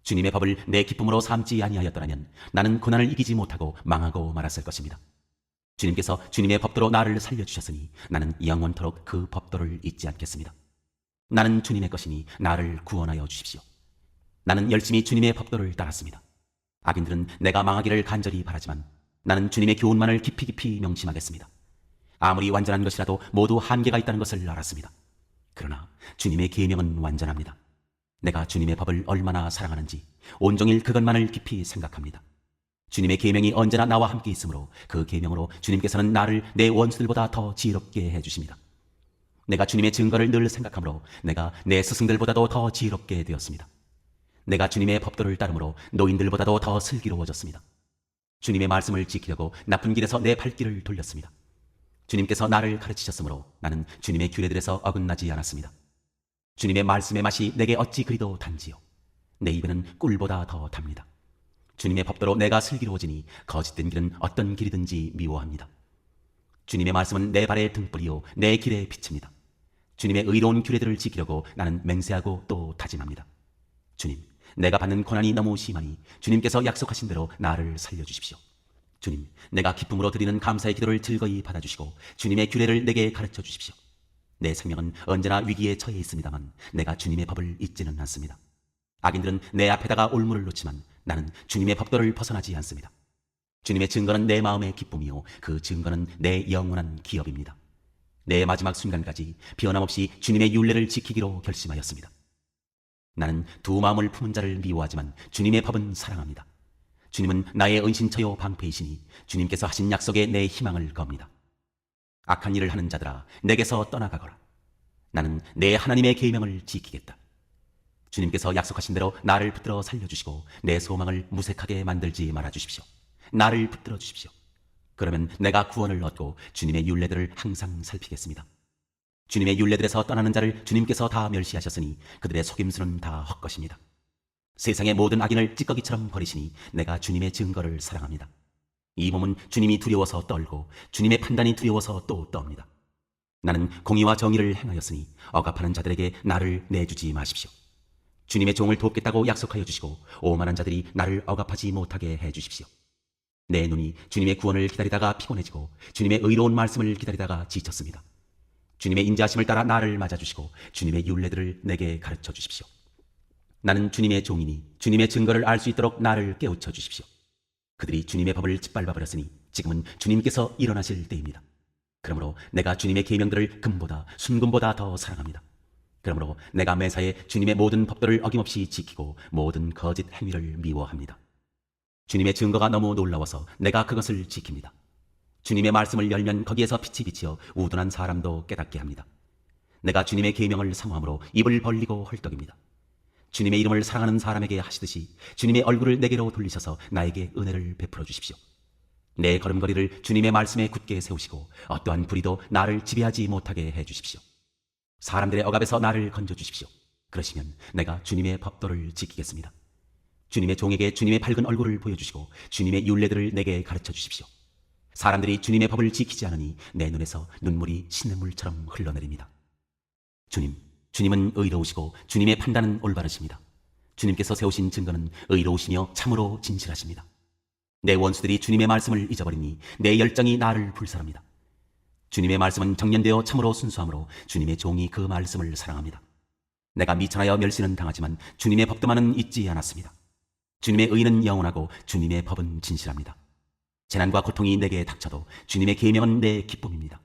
주님의 법을 내 기쁨으로 삼지 아니하였더라면 나는 고난을 이기지 못하고 망하고 말았을 것입니다. 주님께서 주님의 법도로 나를 살려주셨으니 나는 영원토록 그 법도를 잊지 않겠습니다. 나는 주님의 것이니 나를 구원하여 주십시오. 나는 열심히 주님의 법도를 따랐습니다. 악인들은 내가 망하기를 간절히 바라지만 나는 주님의 교훈만을 깊이 깊이 명심하겠습니다. 아무리 완전한 것이라도 모두 한계가 있다는 것을 알았습니다. 그러나 주님의 계명은 완전합니다. 내가 주님의 법을 얼마나 사랑하는지 온종일 그것만을 깊이 생각합니다. 주님의 계명이 언제나 나와 함께 있으므로 그 계명으로 주님께서는 나를 내 원수들보다 더 지혜롭게 해주십니다. 내가 주님의 증거를 늘 생각하므로 내가 내 스승들보다도 더 지혜롭게 되었습니다. 내가 주님의 법도를 따르므로 노인들보다도 더 슬기로워졌습니다. 주님의 말씀을 지키려고 나쁜 길에서 내 발길을 돌렸습니다. 주님께서 나를 가르치셨으므로 나는 주님의 규례들에서 어긋나지 않았습니다. 주님의 말씀의 맛이 내게 어찌 그리도 단지요. 내 입에는 꿀보다 더 답니다. 주님의 법도로 내가 슬기로워지니 거짓된 길은 어떤 길이든지 미워합니다. 주님의 말씀은 내 발의 등불이요 내 길의 빛입니다. 주님의 의로운 규례들을 지키려고 나는 맹세하고 또 다짐합니다. 주님, 내가 받는 고난이 너무 심하니 주님께서 약속하신 대로 나를 살려주십시오. 주님, 내가 기쁨으로 드리는 감사의 기도를 즐거이 받아주시고 주님의 규례를 내게 가르쳐 주십시오. 내 생명은 언제나 위기에 처해 있습니다만 내가 주님의 법을 잊지는 않습니다. 악인들은 내 앞에다가 올무를 놓지만 나는 주님의 법도를 벗어나지 않습니다. 주님의 증거는 내 마음의 기쁨이요 그 증거는 내 영원한 기업입니다. 내 마지막 순간까지 변함없이 주님의 율례를 지키기로 결심하였습니다. 나는 두 마음을 품은 자를 미워하지만 주님의 법은 사랑합니다. 주님은 나의 은신처요 방패이시니 주님께서 하신 약속에 내 희망을 겁니다. 악한 일을 하는 자들아 내게서 떠나가거라. 나는 내 하나님의 계명을 지키겠다. 주님께서 약속하신 대로 나를 붙들어 살려주시고 내 소망을 무색하게 만들지 말아주십시오. 나를 붙들어 주십시오. 그러면 내가 구원을 얻고 주님의 율례들을 항상 살피겠습니다. 주님의 율례들에서 떠나는 자를 주님께서 다 멸시하셨으니 그들의 속임수는 다 헛것입니다. 세상의 모든 악인을 찌꺼기처럼 버리시니 내가 주님의 증거를 사랑합니다. 이 몸은 주님이 두려워서 떨고 주님의 판단이 두려워서 또 떱니다. 나는 공의와 정의를 행하였으니 억압하는 자들에게 나를 내주지 마십시오. 주님의 종을 돕겠다고 약속하여 주시고 오만한 자들이 나를 억압하지 못하게 해주십시오. 내 눈이 주님의 구원을 기다리다가 피곤해지고 주님의 의로운 말씀을 기다리다가 지쳤습니다. 주님의 인자하심을 따라 나를 맞아주시고 주님의 율례들을 내게 가르쳐 주십시오. 나는 주님의 종이니 주님의 증거를 알 수 있도록 나를 깨우쳐 주십시오. 그들이 주님의 법을 짓밟아 버렸으니 지금은 주님께서 일어나실 때입니다. 그러므로 내가 주님의 계명들을 금보다 순금보다 더 사랑합니다. 그러므로 내가 매사에 주님의 모든 법도를 어김없이 지키고 모든 거짓 행위를 미워합니다. 주님의 증거가 너무 놀라워서 내가 그것을 지킵니다. 주님의 말씀을 열면 거기에서 빛이 비치어 우둔한 사람도 깨닫게 합니다. 내가 주님의 계명을 사모함으로 입을 벌리고 헐떡입니다. 주님의 이름을 사랑하는 사람에게 하시듯이 주님의 얼굴을 내게로 돌리셔서 나에게 은혜를 베풀어 주십시오. 내 걸음걸이를 주님의 말씀에 굳게 세우시고 어떠한 불의도 나를 지배하지 못하게 해주십시오. 사람들의 억압에서 나를 건져주십시오. 그러시면 내가 주님의 법도를 지키겠습니다. 주님의 종에게 주님의 밝은 얼굴을 보여주시고 주님의 율례들을 내게 가르쳐 주십시오. 사람들이 주님의 법을 지키지 않으니 내 눈에서 눈물이 시냇물처럼 흘러내립니다. 주님은 의로우시고 주님의 판단은 올바르십니다. 주님께서 세우신 증거는 의로우시며 참으로 진실하십니다. 내 원수들이 주님의 말씀을 잊어버리니 내 열정이 나를 불살합니다. 주님의 말씀은 정년되어 참으로 순수함으로 주님의 종이 그 말씀을 사랑합니다. 내가 미천하여 멸시는 당하지만 주님의 법도만은 잊지 않았습니다. 주님의 의는 영원하고 주님의 법은 진실합니다. 재난과 고통이 내게 닥쳐도 주님의 계명은 내 기쁨입니다.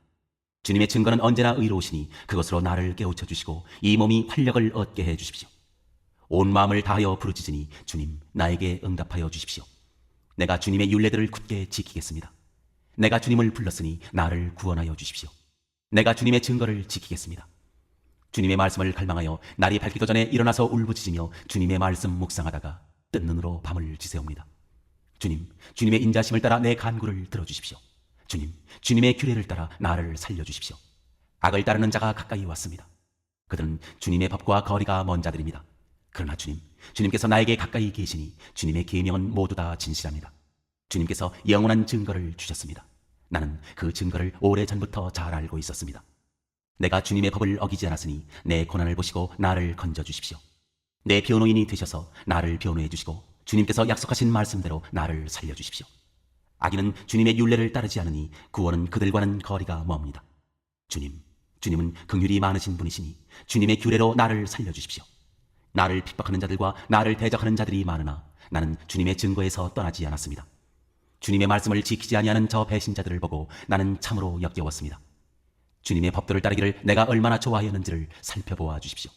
주님의 증거는 언제나 의로우시니 그것으로 나를 깨우쳐 주시고 이 몸이 활력을 얻게 해 주십시오. 온 마음을 다하여 부르짖으니 주님 나에게 응답하여 주십시오. 내가 주님의 율례들을 굳게 지키겠습니다. 내가 주님을 불렀으니 나를 구원하여 주십시오. 내가 주님의 증거를 지키겠습니다. 주님의 말씀을 갈망하여 날이 밝기도 전에 일어나서 울부짖으며 주님의 말씀 묵상하다가 뜬 눈으로 밤을 지새웁니다. 주님의 인자심을 따라 내 간구를 들어주십시오. 주님의 규례를 따라 나를 살려주십시오. 악을 따르는 자가 가까이 왔습니다. 그들은 주님의 법과 거리가 먼 자들입니다. 그러나 주님께서 나에게 가까이 계시니 주님의 계명은 모두 다 진실합니다. 주님께서 영원한 증거를 주셨습니다. 나는 그 증거를 오래전부터 잘 알고 있었습니다. 내가 주님의 법을 어기지 않았으니 내 고난을 보시고 나를 건져주십시오. 내 변호인이 되셔서 나를 변호해 주시고 주님께서 약속하신 말씀대로 나를 살려주십시오. 악인은 주님의 율례를 따르지 않으니 구원은 그들과는 거리가 멉니다. 주님은 긍휼이 많으신 분이시니 주님의 규례로 나를 살려주십시오. 나를 핍박하는 자들과 나를 대적하는 자들이 많으나 나는 주님의 증거에서 떠나지 않았습니다. 주님의 말씀을 지키지 아니하는 저 배신자들을 보고 나는 참으로 역겨웠습니다. 주님의 법도를 따르기를 내가 얼마나 좋아하였는지를 살펴보아 주십시오.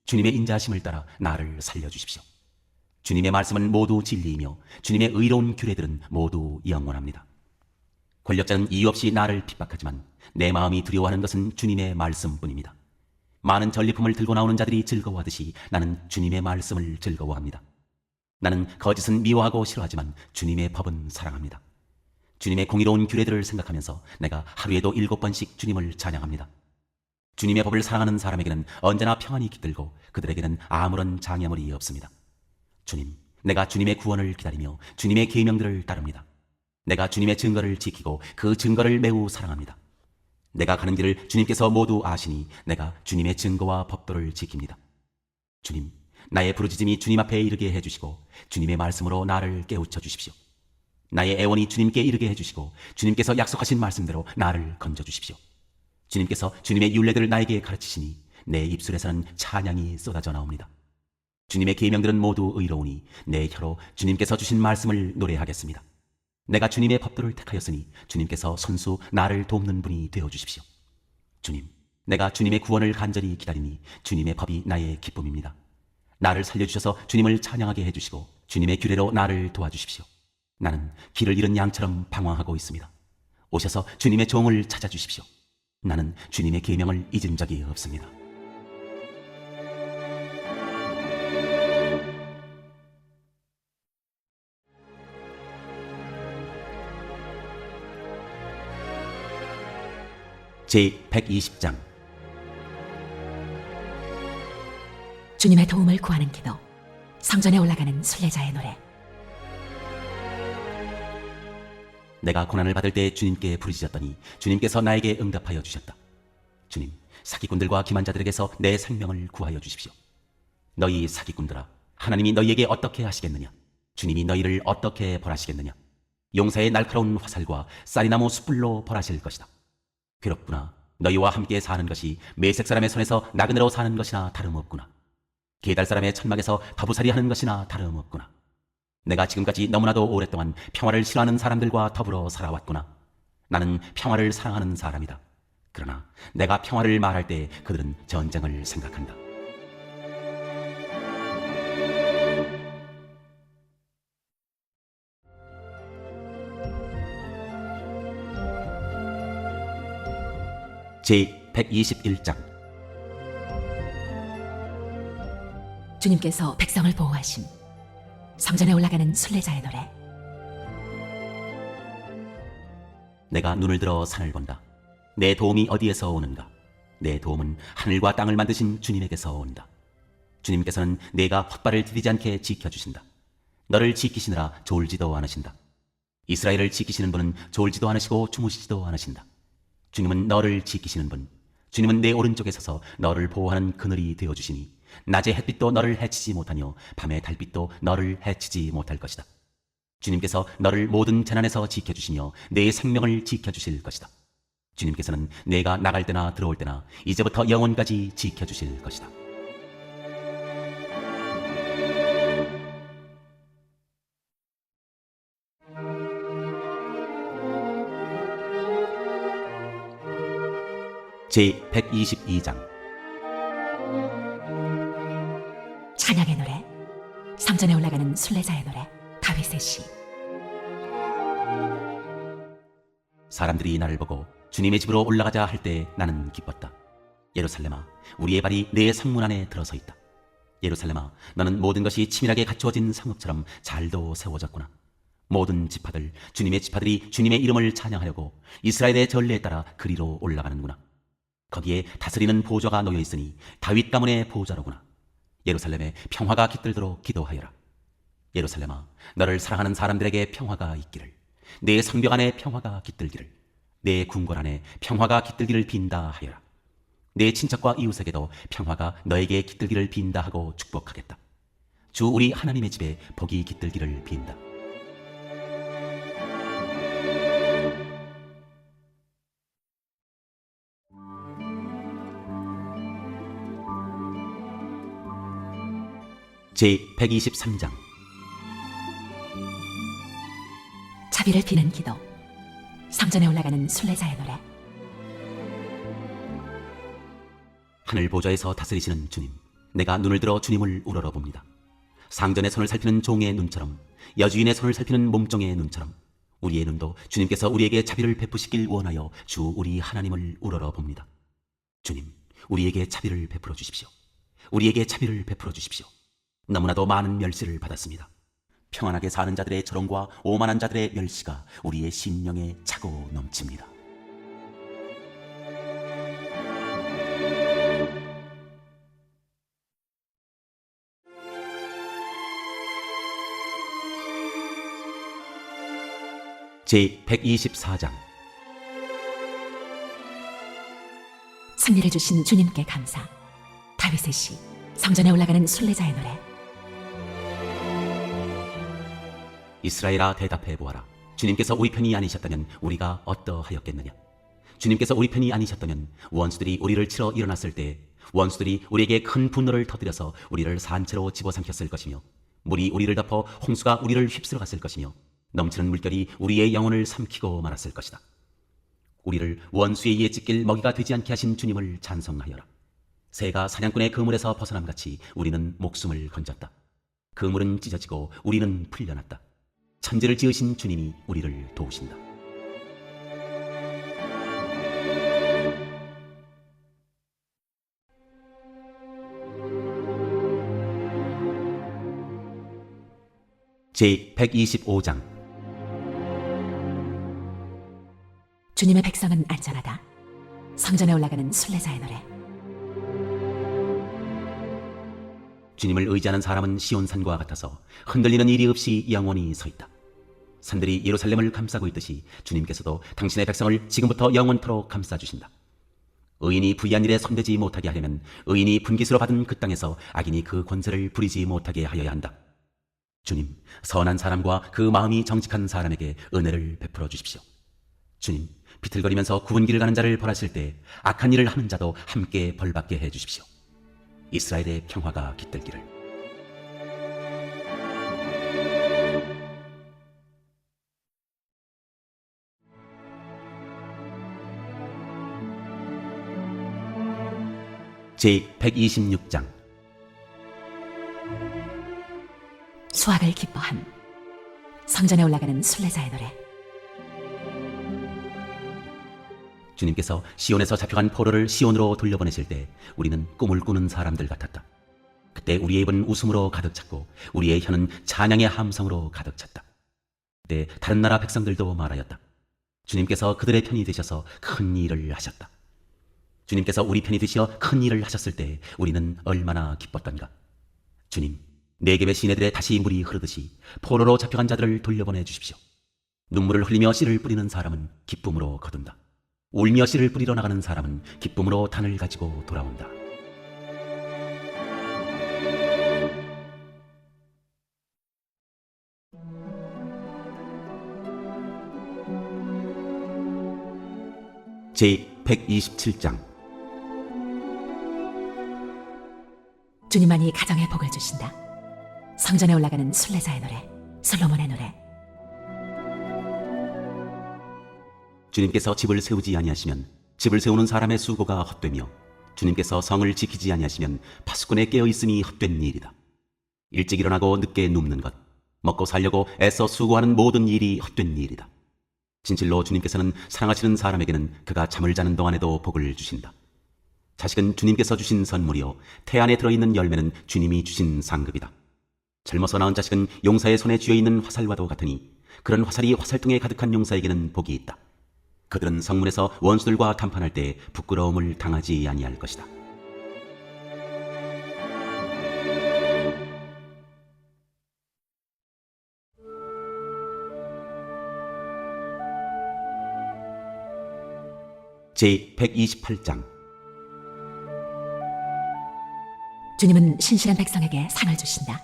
주님의 인자하심을 따라 나를 살려주십시오. 주님의 말씀은 모두 진리이며 주님의 의로운 규례들은 모두 영원합니다. 권력자는 이유 없이 나를 핍박하지만 내 마음이 두려워하는 것은 주님의 말씀뿐입니다. 많은 전리품을 들고 나오는 자들이 즐거워하듯이 나는 주님의 말씀을 즐거워합니다. 나는 거짓은 미워하고 싫어하지만 주님의 법은 사랑합니다. 주님의 공의로운 규례들을 생각하면서 내가 하루에도 7번씩 주님을 찬양합니다. 주님의 법을 사랑하는 사람에게는 언제나 평안이 깃들고 그들에게는 아무런 장애물이 없습니다. 주님, 내가 주님의 구원을 기다리며 주님의 계명들을 따릅니다. 내가 주님의 증거를 지키고 그 증거를 매우 사랑합니다. 내가 가는 길을 주님께서 모두 아시니 내가 주님의 증거와 법도를 지킵니다. 주님, 나의 부르짖음이 주님 앞에 이르게 해주시고 주님의 말씀으로 나를 깨우쳐 주십시오. 나의 애원이 주님께 이르게 해주시고 주님께서 약속하신 말씀대로 나를 건져주십시오. 주님께서 주님의 율례들을 나에게 가르치시니 내 입술에서는 찬양이 쏟아져 나옵니다. 주님의 계명들은 모두 의로우니 내 혀로 주님께서 주신 말씀을 노래하겠습니다. 내가 주님의 법도를 택하였으니 주님께서 손수 나를 돕는 분이 되어주십시오. 주님, 내가 주님의 구원을 간절히 기다리니 주님의 법이 나의 기쁨입니다. 나를 살려주셔서 주님을 찬양하게 해주시고 주님의 규례로 나를 도와주십시오. 나는 길을 잃은 양처럼 방황하고 있습니다. 오셔서 주님의 종을 찾아주십시오. 나는 주님의 계명을 잊은 적이 없습니다. 제120장. 주님의 도움을 구하는 기도. 성전에 올라가는 순례자의 노래. 내가 고난을 받을 때 주님께 부르짖었더니 주님께서 나에게 응답하여 주셨다. 주님, 사기꾼들과 기만자들에게서 내 생명을 구하여 주십시오. 너희 사기꾼들아, 하나님이 너희에게 어떻게 하시겠느냐? 주님이 너희를 어떻게 벌하시겠느냐? 용사의 날카로운 화살과 쌀이나무 숯불로 벌하실 것이다. 괴롭구나. 너희와 함께 사는 것이 메색 사람의 손에서 나그네로 사는 것이나 다름없구나. 게달 사람의 천막에서 더부살이 하는 것이나 다름없구나. 내가 지금까지 너무나도 오랫동안 평화를 싫어하는 사람들과 더불어 살아왔구나. 나는 평화를 사랑하는 사람이다. 그러나 내가 평화를 말할 때 그들은 전쟁을 생각한다. 제121장. 주님께서 백성을 보호하심. 성전에 올라가는 순례자의 노래. 내가 눈을 들어 산을 본다. 내 도움이 어디에서 오는가? 내 도움은 하늘과 땅을 만드신 주님에게서 온다. 주님께서는 내가 헛발을 디디지 않게 지켜주신다. 너를 지키시느라 졸지도 않으신다. 이스라엘을 지키시는 분은 졸지도 않으시고 주무시지도 않으신다. 주님은 너를 지키시는 분, 주님은 내 오른쪽에 서서 너를 보호하는 그늘이 되어주시니 낮의 햇빛도 너를 해치지 못하며 밤의 달빛도 너를 해치지 못할 것이다. 주님께서 너를 모든 재난에서 지켜주시며 내 생명을 지켜주실 것이다. 주님께서는 내가 나갈 때나 들어올 때나 이제부터 영원까지 지켜주실 것이다. 제122장. 찬양의 노래. 성전에 올라가는 순례자의 노래. 다윗의 시. 사람들이 나를 보고 주님의 집으로 올라가자 할 때 나는 기뻤다. 예루살렘아, 우리의 발이 내 성문 안에 들어서 있다. 예루살렘아, 너는 모든 것이 치밀하게 갖추어진 성읍처럼 잘도 세워졌구나. 모든 지파들, 주님의 지파들이 주님의 이름을 찬양하려고 이스라엘의 전례에 따라 그리로 올라가는구나. 거기에 다스리는 보좌가 놓여 있으니 다윗 가문의 보좌로구나. 예루살렘에 평화가 깃들도록 기도하여라. 예루살렘아, 너를 사랑하는 사람들에게 평화가 있기를, 내 성벽 안에 평화가 깃들기를, 내 궁궐 안에 평화가 깃들기를 빈다 하여라. 내 친척과 이웃에게도 평화가 너에게 깃들기를 빈다 하고 축복하겠다. 주 우리 하나님의 집에 복이 깃들기를 빈다. 제123장. 자비를 비는 기도. 성전에 올라가는 순례자의 노래. 하늘 보좌에서 다스리시는 주님, 내가 눈을 들어 주님을 우러러봅니다. 상전의 손을 살피는 종의 눈처럼, 여주인의 손을 살피는 몸종의 눈처럼 우리의 눈도 주님께서 우리에게 자비를 베푸시길 원하여 주 우리 하나님을 우러러봅니다. 주님, 우리에게 자비를 베풀어 주십시오. 우리에게 자비를 베풀어 주십시오. 너무나도 많은 멸시를 받았습니다. 평안하게 사는 자들의 조롱과 오만한 자들의 멸시가 우리의 심령에 차고 넘칩니다. 제124장. 승리를 주신 주님께 감사. 다윗의 시. 성전에 올라가는 순례자의 노래. 이스라엘아, 대답해 보아라. 주님께서 우리 편이 아니셨다면 우리가 어떠하였겠느냐? 주님께서 우리 편이 아니셨다면 원수들이 우리를 치러 일어났을 때 원수들이 우리에게 큰 분노를 터뜨려서 우리를 산채로 집어삼켰을 것이며, 물이 우리를 덮어 홍수가 우리를 휩쓸어 갔을 것이며, 넘치는 물결이 우리의 영혼을 삼키고 말았을 것이다. 우리를 원수의 이에 찢길 먹이가 되지 않게 하신 주님을 찬송하여라. 새가 사냥꾼의 그물에서 벗어남같이 우리는 목숨을 건졌다. 그물은 찢어지고 우리는 풀려났다. 천지를 지으신 주님이 우리를 도우신다. 제125장. 주님의 백성은 안전하다. 성전에 올라가는 순례자의 노래. 주님을 의지하는 사람은 시온산과 같아서 흔들리는 일이 없이 영원히 서 있다. 산들이 예루살렘을 감싸고 있듯이 주님께서도 당신의 백성을 지금부터 영원토록 감싸주신다. 의인이 부의한 일에 손대지 못하게 하려면 의인이 분깃으로 받은 그 땅에서 악인이 그 권세를 부리지 못하게 하여야 한다. 주님, 선한 사람과 그 마음이 정직한 사람에게 은혜를 베풀어 주십시오. 주님, 비틀거리면서 굽은 길을 가는 자를 벌하실 때 악한 일을 하는 자도 함께 벌받게 해 주십시오. 이스라엘의 평화가 깃들기를. 제126장. 수확을 기뻐함. 성전에 올라가는 순례자의 노래. 주님께서 시온에서 잡혀간 포로를 시온으로 돌려보내실 때 우리는 꿈을 꾸는 사람들 같았다. 그때 우리의 입은 웃음으로 가득 찼고 우리의 혀는 찬양의 함성으로 가득 찼다. 그때 다른 나라 백성들도 말하였다. 주님께서 그들의 편이 되셔서 큰 일을 하셨다. 주님께서 우리 편이 되시어 큰 일을 하셨을 때 우리는 얼마나 기뻤던가. 주님, 네겝의 시내들에 다시 물이 흐르듯이 포로로 잡혀간 자들을 돌려보내 주십시오. 눈물을 흘리며 씨를 뿌리는 사람은 기쁨으로 거둔다. 울며 씨를 뿌리러 나가는 사람은 기쁨으로 단을 가지고 돌아온다. 제127장. 주님만이 가정에 복을 주신다. 성전에 올라가는 순례자의 노래. 솔로몬의 노래. 주님께서 집을 세우지 아니하시면 집을 세우는 사람의 수고가 헛되며, 주님께서 성을 지키지 아니하시면 파수꾼의 깨어있음이 헛된 일이다. 일찍 일어나고 늦게 눕는 것, 먹고 살려고 애써 수고하는 모든 일이 헛된 일이다. 진실로 주님께서는 사랑하시는 사람에게는 그가 잠을 자는 동안에도 복을 주신다. 자식은 주님께서 주신 선물이요 태 안에 들어있는 열매는 주님이 주신 상급이다. 젊어서 낳은 자식은 용사의 손에 쥐어있는 화살과도 같으니 그런 화살이 화살통에 가득한 용사에게는 복이 있다. 그들은 성문에서 원수들과談판할 때 부끄러움을 당하지 아니할 것이다. 제128장. 주님은 신실한 백성에게 상을 주신다.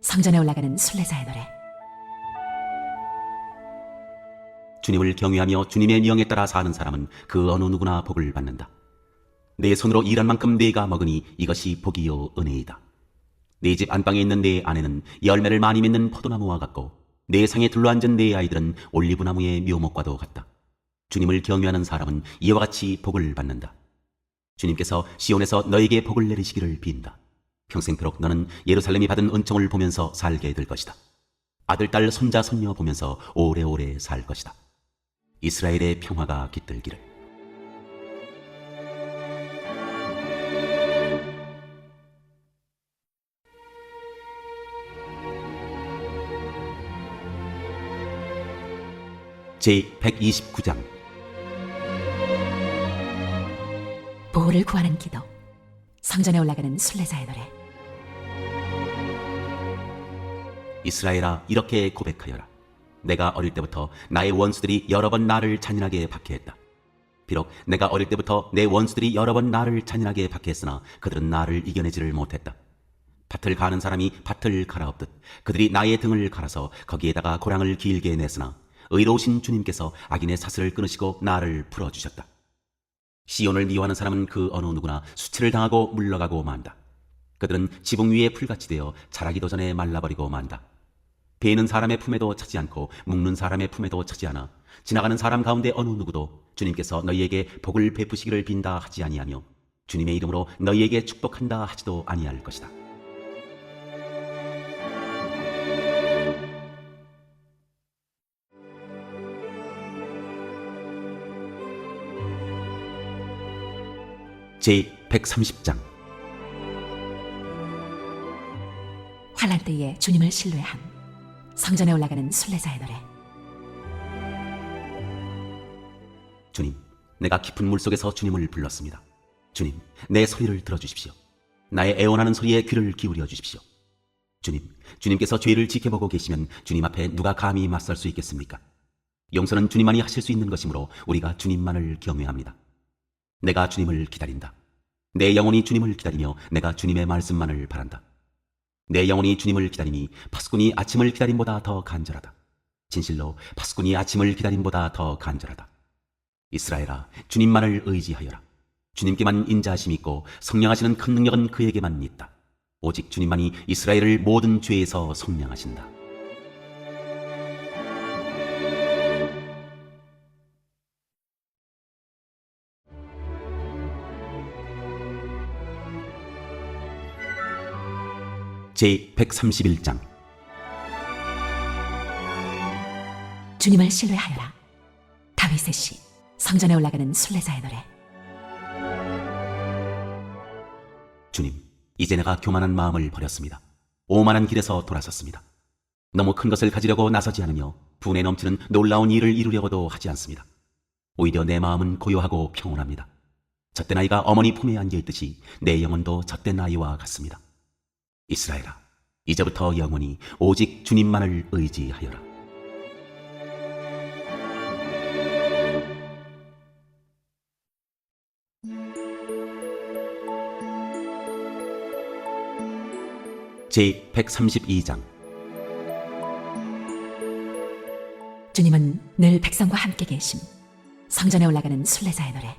성전에 올라가는 순례자의 노래. 주님을 경외하며 주님의 명에 따라 사는 사람은 그 어느 누구나 복을 받는다. 내 손으로 일한 만큼 내가 먹으니 이것이 복이요 은혜이다. 내 집 안방에 있는 내 아내는 열매를 많이 맺는 포도나무와 같고 내 상에 둘러앉은 내 아이들은 올리브나무의 묘목과도 같다. 주님을 경외하는 사람은 이와 같이 복을 받는다. 주님께서 시온에서 너에게 복을 내리시기를 빈다. 평생토록 너는 예루살렘이 받은 은총을 보면서 살게 될 것이다. 아들, 딸, 손자, 손녀 보면서 오래오래 살 것이다. 이스라엘의 평화가 깃들기를. 제129장. 보호를 구하는 기도. 성전에 올라가는 순례자의 노래. 이스라엘아, 이렇게 고백하여라. 내가 어릴 때부터 나의 원수들이 여러 번 나를 잔인하게 박해했다. 비록 내가 어릴 때부터 내 원수들이 여러 번 나를 잔인하게 박해했으나 그들은 나를 이겨내지를 못했다. 밭을 가는 사람이 밭을 갈아엎듯 그들이 나의 등을 갈아서 거기에다가 고랑을 길게 냈으나 의로우신 주님께서 악인의 사슬을 끊으시고 나를 풀어주셨다. 시온을 미워하는 사람은 그 어느 누구나 수치를 당하고 물러가고 만다. 그들은 지붕 위에 풀같이 되어 자라기도 전에 말라버리고 만다. 베는 사람의 품에도 차지 않고 묶는 사람의 품에도 차지 않아 지나가는 사람 가운데 어느 누구도 주님께서 너희에게 복을 베푸시기를 빈다 하지 아니하며 주님의 이름으로 너희에게 축복한다 하지도 아니할 것이다. 제130장. 환난 때에 주님을 신뢰함. 성전에 올라가는 순례자의 노래. 주님, 내가 깊은 물속에서 주님을 불렀습니다. 주님, 내 소리를 들어주십시오. 나의 애원하는 소리에 귀를 기울여 주십시오. 주님, 주님께서 죄를 지켜보고 계시면 주님 앞에 누가 감히 맞설 수 있겠습니까? 용서는 주님만이 하실 수 있는 것이므로 우리가 주님만을 경외합니다. 내가 주님을 기다린다. 내 영혼이 주님을 기다리며 내가 주님의 말씀만을 바란다. 내 영혼이 주님을 기다리니 파수꾼이 아침을 기다림보다 더 간절하다. 진실로 파수꾼이 아침을 기다림보다 더 간절하다. 이스라엘아, 주님만을 의지하여라. 주님께만 인자하심이 있고 성량하시는 큰 능력은 그에게만 있다. 오직 주님만이 이스라엘을 모든 죄에서 성량하신다. 제131장. 주님을 신뢰하여라. 다윗의 시. 성전에 올라가는 순례자의 노래. 주님, 이제 내가 교만한 마음을 버렸습니다. 오만한 길에서 돌아섰습니다. 너무 큰 것을 가지려고 나서지 않으며 분에 넘치는 놀라운 일을 이루려고도 하지 않습니다. 오히려 내 마음은 고요하고 평온합니다. 젖된 아이가 어머니 품에 안겨있듯이 내 영혼도 젖된 아이와 같습니다. 이스라엘아, 이제부터 영원히 오직 주님만을 의지하여라. 제132장. 주님은 늘 백성과 함께 계심. 성전에 올라가는 순례자의 노래.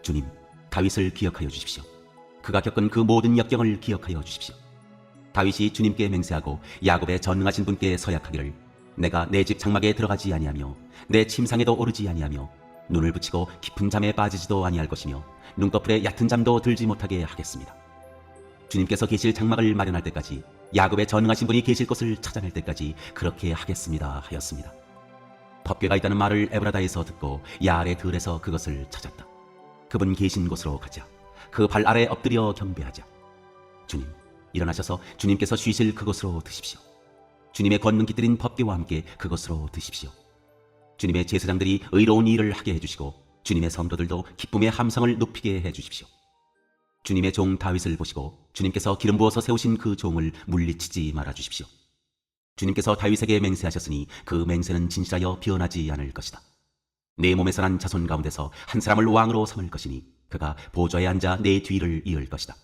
주님, 다윗을 기억하여 주십시오. 그가 겪은 그 모든 역경을 기억하여 주십시오. 다윗이 주님께 맹세하고 야곱의 전능하신 분께 서약하기를 내가 내 집 장막에 들어가지 아니하며 내 침상에도 오르지 아니하며 눈을 붙이고 깊은 잠에 빠지지도 아니할 것이며 눈꺼풀에 얕은 잠도 들지 못하게 하겠습니다. 주님께서 계실 장막을 마련할 때까지 야곱의 전능하신 분이 계실 곳을 찾아낼 때까지 그렇게 하겠습니다 하였습니다. 법궤가 있다는 말을 에브라다에서 듣고 야알의 들에서 그것을 찾았다. 그분 계신 곳으로 가자. 그 발 아래 엎드려 경배하자. 주님, 일어나셔서 주님께서 쉬실 그곳으로 드십시오. 주님의 권능 깃들인 법궤와 함께 그곳으로 드십시오. 주님의 제사장들이 의로운 일을 하게 해주시고 주님의 성도들도 기쁨의 함성을 높이게 해주십시오. 주님의 종 다윗을 보시고 주님께서 기름 부어서 세우신 그 종을 물리치지 말아주십시오. 주님께서 다윗에게 맹세하셨으니 그 맹세는 진실하여 변하지 않을 것이다. 내 몸에서 난 자손 가운데서 한 사람을 왕으로 삼을 것이니 그가 보좌에 앉아 내 뒤를 이을 것이다.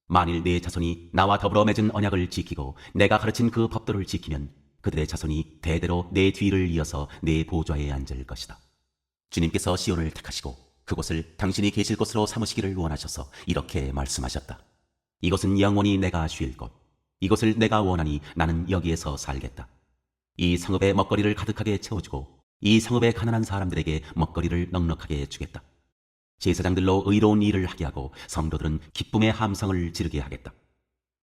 만일 내 자손이 나와 더불어 맺은 언약을 지키고 내가 가르친 그 법도를 지키면 그들의 자손이 대대로 내 뒤를 이어서 내 보좌에 앉을 것이다. 주님께서 시온을 택하시고 그곳을 당신이 계실 곳으로 삼으시기를 원하셔서 이렇게 말씀하셨다. 이곳은 영원히 내가 쉴 곳. 이곳을 내가 원하니 나는 여기에서 살겠다. 이 성읍에 먹거리를 가득하게 채워주고 이 성읍에 가난한 사람들에게 먹거리를 넉넉하게 주겠다. 제사장들로 의로운 일을 하게 하고 성도들은 기쁨의 함성을 지르게 하겠다.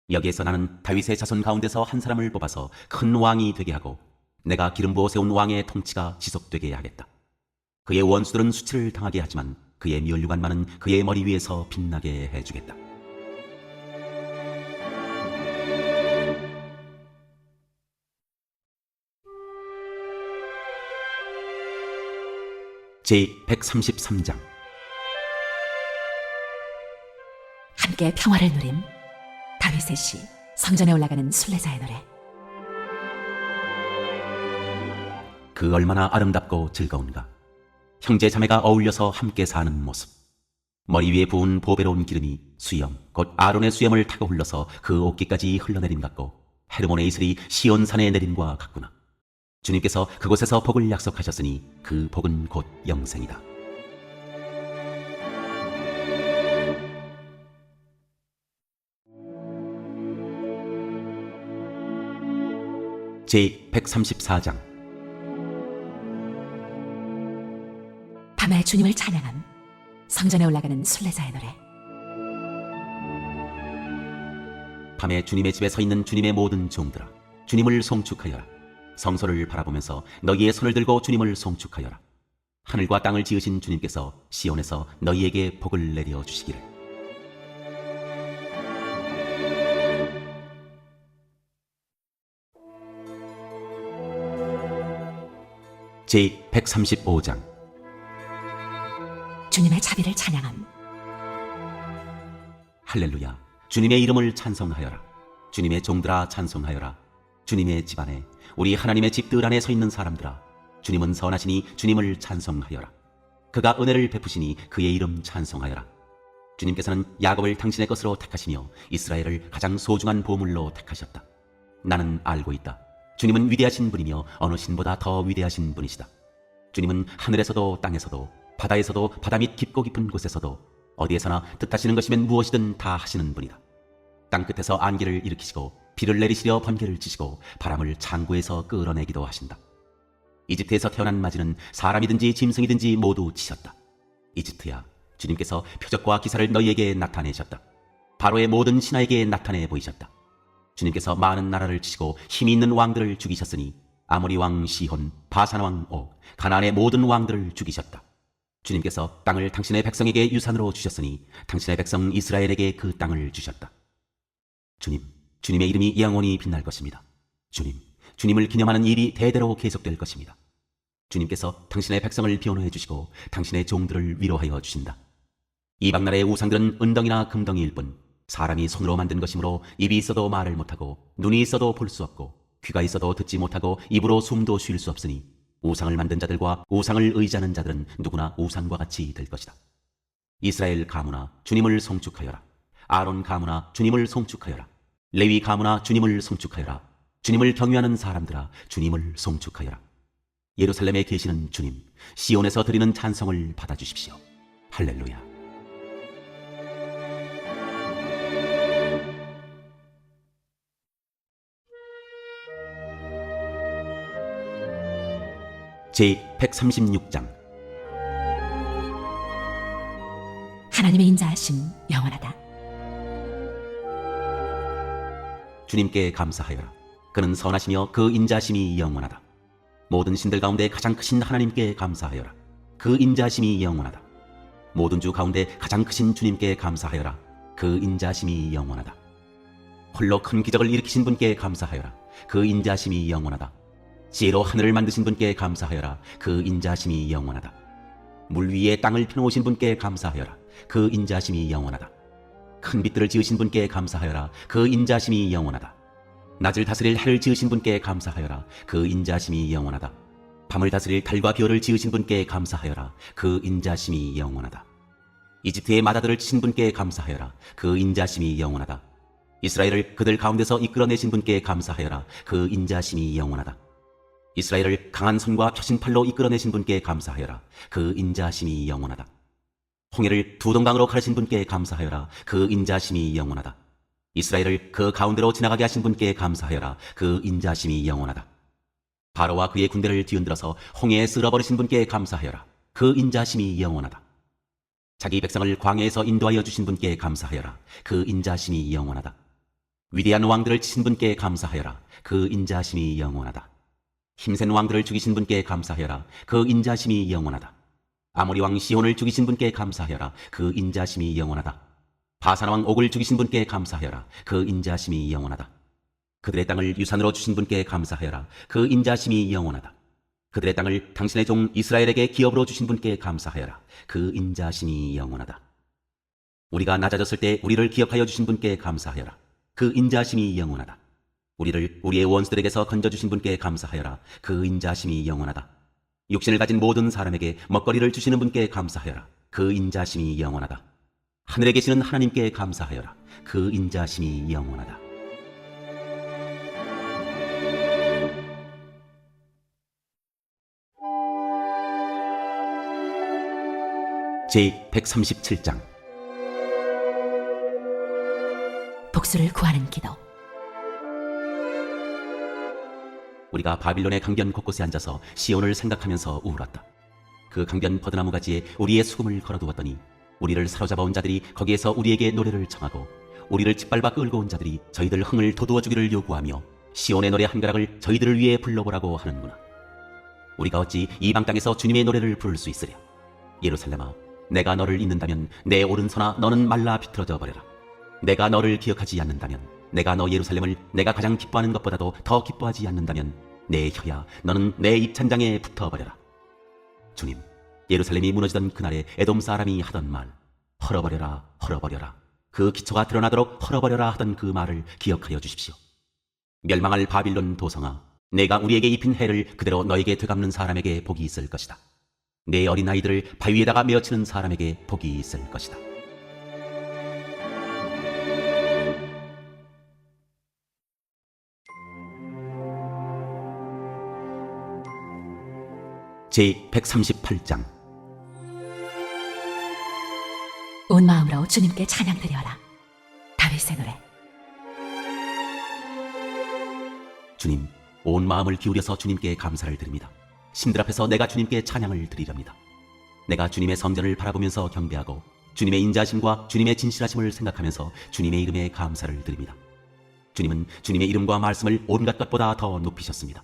여기에서 나는 다윗의 자손 가운데서 한 사람을 뽑아서 큰 왕이 되게 하고 내가 기름 부어 세운 왕의 통치가 지속되게 하겠다. 그의 원수들은 수치를 당하게 하지만 그의 면류관만은 그의 머리 위에서 빛나게 해주겠다. 제133장 함께 평화를 누림. 다윗의 시. 성전에 올라가는 순례자의 노래. 그 얼마나 아름답고 즐거운가. 형제 자매가 어울려서 함께 사는 모습. 머리 위에 부은 보배로운 기름이 수염 곧 아론의 수염을 타고 흘러서 그 옷깃까지 흘러내림 같고 헤르몬의 이슬이 시온산에 내림과 같구나. 주님께서 그곳에서 복을 약속하셨으니 그 복은 곧 영생이다. 제134장 밤에 주님을 찬양함. 성전에 올라가는 순례자의 노래. 밤에 주님의 집에 서 있는 주님의 모든 종들아, 주님을 송축하여라. 성소를 바라보면서 너희의 손을 들고 주님을 송축하여라. 하늘과 땅을 지으신 주님께서 시온에서 너희에게 복을 내려 주시기를. 제135장 주님의 자비를 찬양함. 할렐루야. 주님의 이름을 찬송하여라. 주님의 종들아 찬송하여라. 주님의 집안에 우리 하나님의 집들 안에 서 있는 사람들아, 주님은 선하시니 주님을 찬송하여라. 그가 은혜를 베푸시니 그의 이름 찬송하여라. 주님께서는 야곱을 당신의 것으로 택하시며 이스라엘을 가장 소중한 보물로 택하셨다. 나는 알고 있다. 주님은 위대하신 분이며 어느 신보다 더 위대하신 분이시다. 주님은 하늘에서도 땅에서도 바다에서도 바다 밑 깊고 깊은 곳에서도 어디에서나 뜻하시는 것이면 무엇이든 다 하시는 분이다. 땅끝에서 안개를 일으키시고 비를 내리시려 번개를 치시고 바람을 창고에서 끌어내기도 하신다. 이집트에서 태어난 마지는 사람이든지 짐승이든지 모두 치셨다. 이집트야, 주님께서 표적과 기사를 너희에게 나타내셨다. 바로의 모든 신하에게 나타내 보이셨다. 주님께서 많은 나라를 치시고 힘이 있는 왕들을 죽이셨으니 아모리 왕 시혼, 바산 왕 옥, 가나안의 모든 왕들을 죽이셨다. 주님께서 땅을 당신의 백성에게 유산으로 주셨으니 당신의 백성 이스라엘에게 그 땅을 주셨다. 주님의 이름이 영원히 빛날 것입니다. 주님을 기념하는 일이 대대로 계속될 것입니다. 주님께서 당신의 백성을 변호해 주시고 당신의 종들을 위로하여 주신다. 이방 나라의 우상들은 은덩이나 금덩이일 뿐 사람이 손으로 만든 것이므로 입이 있어도 말을 못하고 눈이 있어도 볼 수 없고 귀가 있어도 듣지 못하고 입으로 숨도 쉴 수 없으니 우상을 만든 자들과 우상을 의지하는 자들은 누구나 우상과 같이 될 것이다. 이스라엘 가문아, 주님을 송축하여라. 아론 가문아, 주님을 송축하여라. 레위 가문아, 주님을 송축하여라. 주님을 경외하는 사람들아, 주님을 송축하여라. 예루살렘에 계시는 주님, 시온에서 드리는 찬송을 받아주십시오. 할렐루야. 제136장 하나님의 인자하심 영원하다. 주님께 감사하여라. 그는 선하시며 그 인자하심이 영원하다. 모든 신들 가운데 가장 크신 하나님께 감사하여라. 그 인자하심이 영원하다. 모든 주 가운데 가장 크신 주님께 감사하여라. 그 인자하심이 영원하다. 홀로 큰 기적을 일으키신 분께 감사하여라. 그 인자하심이 영원하다. 지혜로 하늘을 만드신 분께 감사하여라. 그 인자하심이 영원하다. 물 위에 땅을 펴놓으신 분께 감사하여라. 그 인자하심이 영원하다. 큰 빛들을 지으신 분께 감사하여라. 그 인자하심이 영원하다. 낮을 다스릴 해를 지으신 분께 감사하여라. 그 인자하심이 영원하다. 밤을 다스릴 달과 별을 지으신 분께 감사하여라. 그 인자하심이 영원하다. 이집트의 마다들을 치신 분께 감사하여라. 그 인자하심이 영원하다. 이스라엘을 그들 가운데서 이끌어내신 분께 감사하여라. 그 인자하심이 영원하다. 이스라엘을 강한 손과 펴신 팔로 이끌어내신 분께 감사하여라. 그 인자하심이 영원하다. 홍해를 두 동강으로 가르신 분께 감사하여라. 그 인자하심이 영원하다. 이스라엘을 그 가운데로 지나가게 하신 분께 감사하여라. 그 인자하심이 영원하다. 바로와 그의 군대를 뒤흔들어서 홍해에 쓸어버리신 분께 감사하여라. 그 인자하심이 영원하다. 자기 백성을 광야에서 인도하여 주신 분께 감사하여라. 그 인자심이 영원하다. 위대한 왕들을 치신 분께 감사하여라. 그 인자심이 영원하다. 힘센 왕들을 죽이신 분께 감사하여라. 그 인자심이 영원하다. 아모리 왕 시온을 죽이신 분께 감사하여라. 그 인자심이 영원하다. 바산 왕 옥을 죽이신 분께 감사하여라. 그 인자심이 영원하다. 그들의 땅을 유산으로 주신 분께 감사하여라. 그 인자심이 영원하다. 그들의 땅을 당신의 종 이스라엘에게 기업으로 주신 분께 감사하여라. 그 인자심이 영원하다. 우리가 낮아졌을 때 우리를 기억하여 주신 분께 감사하여라. 그 인자심이 영원하다. 우리를 우리의 원수들에게서 건져주신 분께 감사하여라. 그 인자심이 영원하다. 육신을 가진 모든 사람에게 먹거리를 주시는 분께 감사하여라. 그 인자심이 영원하다. 하늘에 계시는 하나님께 감사하여라. 그 인자심이 영원하다. 제137장 복수를 구하는 기도. 우리가 바빌론의 강변 곳곳에 앉아서 시온을 생각하면서 우울했다. 그 강변 버드나무 가지에 우리의 수금을 걸어두었더니 우리를 사로잡아온 자들이 거기에서 우리에게 노래를 청하고 우리를 짓밟아 끌고 온 자들이 저희들 흥을 돋우어 주기를 요구하며 시온의 노래 한 가락을 저희들을 위해 불러보라고 하는구나. 우리가 어찌 이방 땅에서 주님의 노래를 부를 수 있으랴. 예루살렘아, 내가 너를 잊는다면 내 오른손아 너는 말라 비틀어져 버려라. 내가 너를 기억하지 않는다면, 내가 너 예루살렘을 내가 가장 기뻐하는 것보다도 더 기뻐하지 않는다면 내 혀야 너는 내 입찬장에 붙어버려라. 주님, 예루살렘이 무너지던 그날에 에돔 사람이 하던 말, 헐어버려라 헐어버려라, 그 기초가 드러나도록 헐어버려라 하던 그 말을 기억하여 주십시오. 멸망할 바빌론 도성아, 내가 우리에게 입힌 해를 그대로 너에게 되갚는 사람에게 복이 있을 것이다. 내 어린아이들을 바위에다가 메어치는 사람에게 복이 있을 것이다. 제138장 온 마음으로 주님께 찬양 드려라. 다윗의 노래. 주님, 온 마음을 기울여서 주님께 감사를 드립니다. 신들 앞에서 내가 주님께 찬양을 드리렵니다. 내가 주님의 성전을 바라보면서 경배하고 주님의 인자하심과 주님의 진실하심을 생각하면서 주님의 이름에 감사를 드립니다. 주님은 주님의 이름과 말씀을 온갖 것보다 더 높이셨습니다.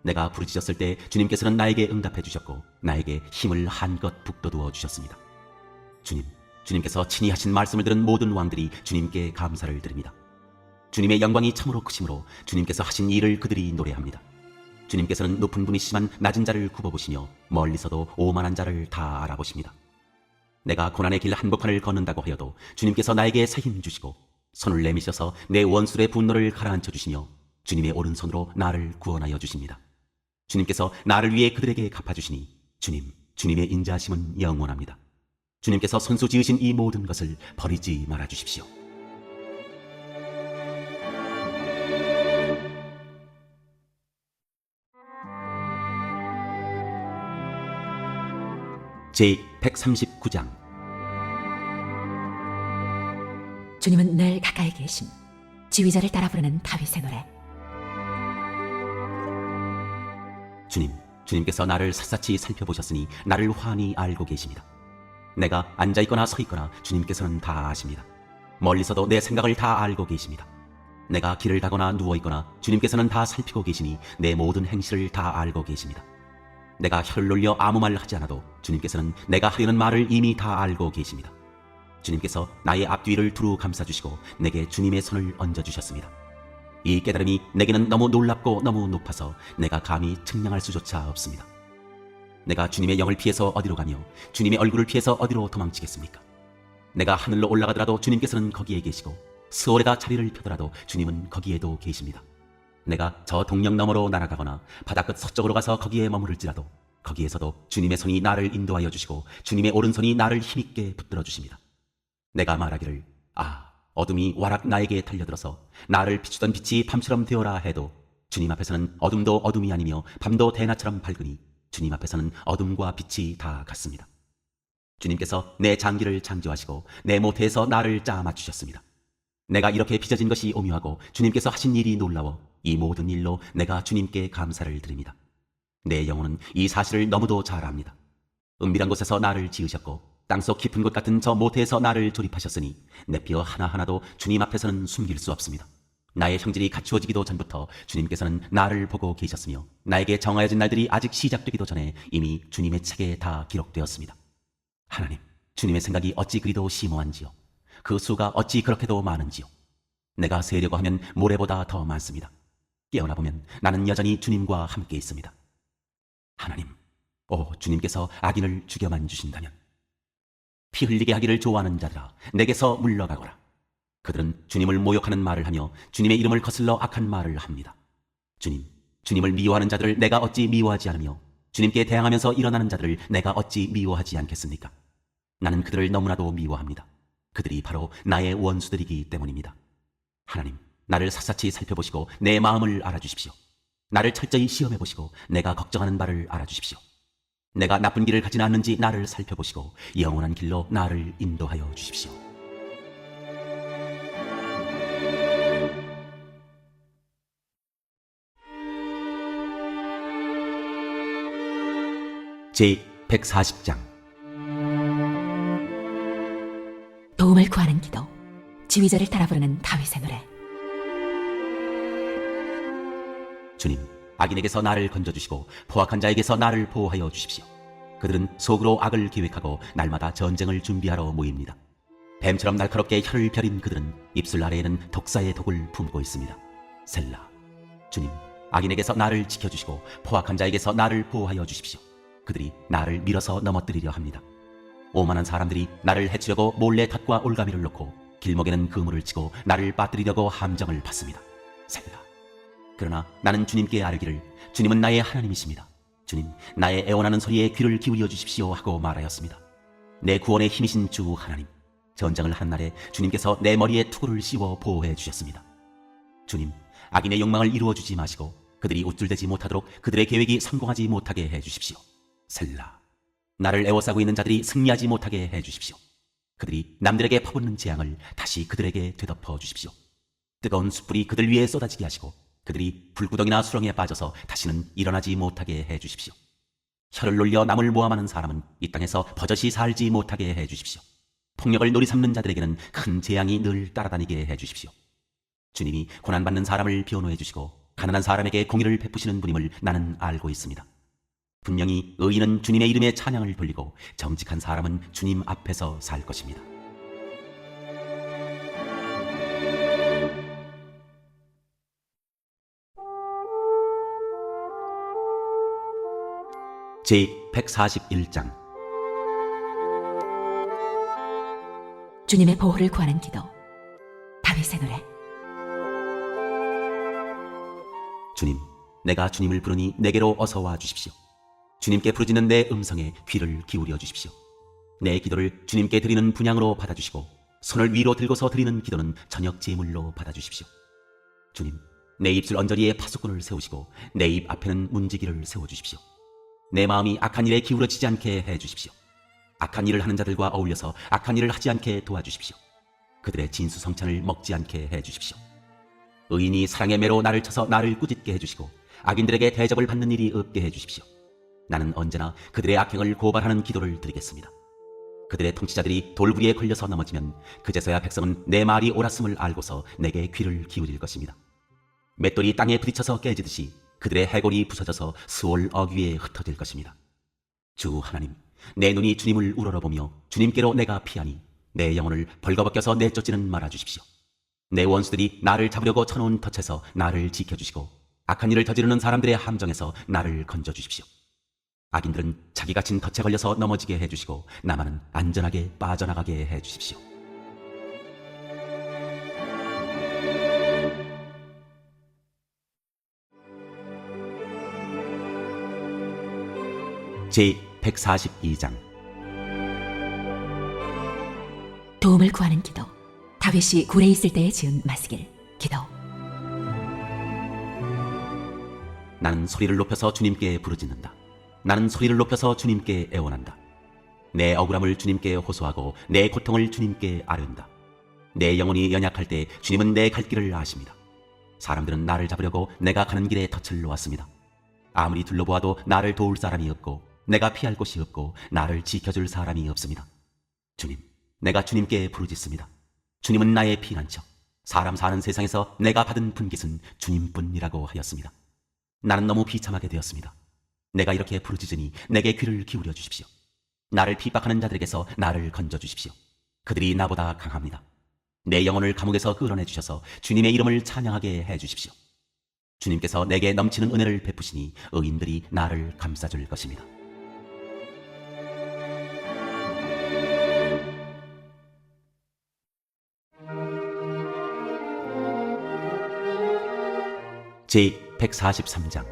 내가 부르짖었을 때 주님께서는 나에게 응답해 주셨고 나에게 힘을 한껏 북돋워 주셨습니다. 주님, 주님께서 친히 하신 말씀을 들은 모든 왕들이 주님께 감사를 드립니다. 주님의 영광이 참으로 크심으로 주님께서 하신 일을 그들이 노래합니다. 주님께서는 높은 분이시지만 낮은 자를 굽어보시며 멀리서도 오만한 자를 다 알아보십니다. 내가 고난의 길 한복판을 걷는다고 하여도 주님께서 나에게 새 힘 주시고 손을 내미셔서 내 원수의 분노를 가라앉혀 주시며 주님의 오른손으로 나를 구원하여 주십니다. 주님께서 나를 위해 그들에게 갚아주시니 주님의 인자하심은 영원합니다. 주님께서 손수 지으신 이 모든 것을 버리지 말아주십시오. 제139장 주님은 늘 가까이 계심. 지휘자를 따라 부르는 다윗의 노래. 주님께서 나를 샅샅이 살펴보셨으니 나를 환히 알고 계십니다. 내가 앉아있거나 서있거나 주님께서는 다 아십니다. 멀리서도 내 생각을 다 알고 계십니다. 내가 길을 가거나 누워있거나 주님께서는 다 살피고 계시니 내 모든 행실을 다 알고 계십니다. 내가 혀를 놀려 아무 말 하지 않아도 주님께서는 내가 하려는 말을 이미 다 알고 계십니다. 주님께서 나의 앞뒤를 두루 감싸주시고 내게 주님의 손을 얹어주셨습니다. 이 깨달음이 내게는 너무 놀랍고 너무 높아서 내가 감히 측량할 수조차 없습니다. 내가 주님의 영을 피해서 어디로 가며 주님의 얼굴을 피해서 어디로 도망치겠습니까? 내가 하늘로 올라가더라도 주님께서는 거기에 계시고 스올에다 자리를 펴더라도 주님은 거기에도 계십니다. 내가 저 동력 너머로 날아가거나 바다 끝 서쪽으로 가서 거기에 머무를지라도 거기에서도 주님의 손이 나를 인도하여 주시고 주님의 오른손이 나를 힘있게 붙들어 주십니다. 내가 말하기를 어둠이 와락 나에게 달려들어서 나를 비추던 빛이 밤처럼 되어라 해도 주님 앞에서는 어둠도 어둠이 아니며 밤도 대낮처럼 밝으니 주님 앞에서는 어둠과 빛이 다 같습니다. 주님께서 내 장기를 창조하시고 내 모태에서 나를 짜 맞추셨습니다. 내가 이렇게 빚어진 것이 오묘하고 주님께서 하신 일이 놀라워 이 모든 일로 내가 주님께 감사를 드립니다. 내 영혼은 이 사실을 너무도 잘 압니다. 은밀한 곳에서 나를 지으셨고 땅속 깊은 곳 같은 저 모태에서 나를 조립하셨으니 내 피어 하나하나도 주님 앞에서는 숨길 수 없습니다. 나의 형질이 갖추어지기도 전부터 주님께서는 나를 보고 계셨으며 나에게 정하여진 날들이 아직 시작되기도 전에 이미 주님의 책에 다 기록되었습니다. 하나님, 주님의 생각이 어찌 그리도 심오한지요. 그 수가 어찌 그렇게도 많은지요. 내가 세려고 하면 모래보다 더 많습니다. 깨어나 보면 나는 여전히 주님과 함께 있습니다. 하나님, 주님께서 악인을 죽여만 주신다면 피 흘리게 하기를 좋아하는 자들아, 내게서 물러가거라. 그들은 주님을 모욕하는 말을 하며 주님의 이름을 거슬러 악한 말을 합니다. 주님을 미워하는 자들을 내가 어찌 미워하지 않으며 주님께 대항하면서 일어나는 자들을 내가 어찌 미워하지 않겠습니까? 나는 그들을 너무나도 미워합니다. 그들이 바로 나의 원수들이기 때문입니다. 하나님, 나를 샅샅이 살펴보시고 내 마음을 알아주십시오. 나를 철저히 시험해보시고 내가 걱정하는 바를 알아주십시오. 내가 나쁜 길을 가지 않는지 나를 살펴보시고 영원한 길로 나를 인도하여 주십시오. 제140장 도움을 구하는 기도. 지휘자를 따라 부르는 다윗의 노래. 주님, 악인에게서 나를 건져주시고 포악한 자에게서 나를 보호하여 주십시오. 그들은 속으로 악을 계획하고 날마다 전쟁을 준비하러 모입니다. 뱀처럼 날카롭게 혀를 펴린 그들은 입술 아래에는 독사의 독을 품고 있습니다. 셀라. 주님, 악인에게서 나를 지켜주시고 포악한 자에게서 나를 보호하여 주십시오. 그들이 나를 밀어서 넘어뜨리려 합니다. 오만한 사람들이 나를 해치려고 몰래 덫과 올가미를 놓고 길목에는 그물을 치고 나를 빠뜨리려고 함정을 받습니다. 셀라. 그러나 나는 주님께 아뢰기를 주님은 나의 하나님이십니다. 주님, 나의 애원하는 소리에 귀를 기울여 주십시오 하고 말하였습니다. 내 구원의 힘이신 주 하나님, 전쟁을 한 날에 주님께서 내 머리에 투구를 씌워 보호해 주셨습니다. 주님, 악인의 욕망을 이루어 주지 마시고 그들이 우쭐대지 못하도록 그들의 계획이 성공하지 못하게 해 주십시오. 셀라. 나를 애워싸고 있는 자들이 승리하지 못하게 해 주십시오. 그들이 남들에게 퍼붓는 재앙을 다시 그들에게 되덮어 주십시오. 뜨거운 숯불이 그들 위에 쏟아지게 하시고 그들이 불구덩이나 수렁에 빠져서 다시는 일어나지 못하게 해 주십시오. 혀를 놀려 남을 모함하는 사람은 이 땅에서 버젓이 살지 못하게 해 주십시오. 폭력을 놀이삼는 자들에게는 큰 재앙이 늘 따라다니게 해 주십시오. 주님이 고난받는 사람을 변호해 주시고 가난한 사람에게 공의를 베푸시는 분임을 나는 알고 있습니다. 분명히 의인은 주님의 이름에 찬양을 돌리고 정직한 사람은 주님 앞에서 살 것입니다. 제141장 주님의 보호를 구하는 기도. 다윗의 노래. 주님, 내가 주님을 부르니 내게로 어서 와 주십시오. 주님께 부르짖는 내 음성에 귀를 기울여 주십시오. 내 기도를 주님께 드리는 분향으로 받아주시고 손을 위로 들고서 드리는 기도는 저녁 제물로 받아주십시오. 주님, 내 입술 언저리에 파수꾼을 세우시고 내 입 앞에는 문지기를 세워주십시오. 내 마음이 악한 일에 기울어지지 않게 해주십시오. 악한 일을 하는 자들과 어울려서 악한 일을 하지 않게 도와주십시오. 그들의 진수성찬을 먹지 않게 해주십시오. 의인이 사랑의 매로 나를 쳐서 나를 꾸짖게 해주시고 악인들에게 대접을 받는 일이 없게 해주십시오. 나는 언제나 그들의 악행을 고발하는 기도를 드리겠습니다. 그들의 통치자들이 돌부리에 걸려서 넘어지면 그제서야 백성은 내 말이 옳았음을 알고서 내게 귀를 기울일 것입니다. 맷돌이 땅에 부딪혀서 깨지듯이 그들의 해골이 부서져서 수월 어귀에 흩어질 것입니다. 주 하나님, 내 눈이 주님을 우러러보며 주님께로 내가 피하니 내 영혼을 벌거벗겨서 내쫓지는 말아주십시오. 내 원수들이 나를 잡으려고 쳐놓은 덫에서 나를 지켜주시고 악한 일을 저지르는 사람들의 함정에서 나를 건져주십시오. 악인들은 자기 갇힌 덫에 걸려서 넘어지게 해주시고 나만은 안전하게 빠져나가게 해주십시오. 제142장 도움을 구하는 기도. 다윗이 굴에 있을 때에 지은 마스길. 기도. 나는 소리를 높여서 주님께 부르짖는다. 나는 소리를 높여서 주님께 애원한다. 내 억울함을 주님께 호소하고 내 고통을 주님께 아뢰는다. 내 영혼이 연약할 때 주님은 내 갈 길을 아십니다. 사람들은 나를 잡으려고 내가 가는 길에 덫을 놓았습니다. 아무리 둘러보아도 나를 도울 사람이 없고 내가 피할 곳이 없고 나를 지켜줄 사람이 없습니다. 주님, 내가 주님께 부르짖습니다. 주님은 나의 피난처, 사람 사는 세상에서 내가 받은 분깃은 주님뿐이라고 하였습니다. 나는 너무 비참하게 되었습니다. 내가 이렇게 부르짖으니 내게 귀를 기울여 주십시오. 나를 핍박하는 자들에게서 나를 건져 주십시오. 그들이 나보다 강합니다. 내 영혼을 감옥에서 끌어내 주셔서 주님의 이름을 찬양하게 해 주십시오. 주님께서 내게 넘치는 은혜를 베푸시니 의인들이 나를 감싸줄 것입니다. 제143장.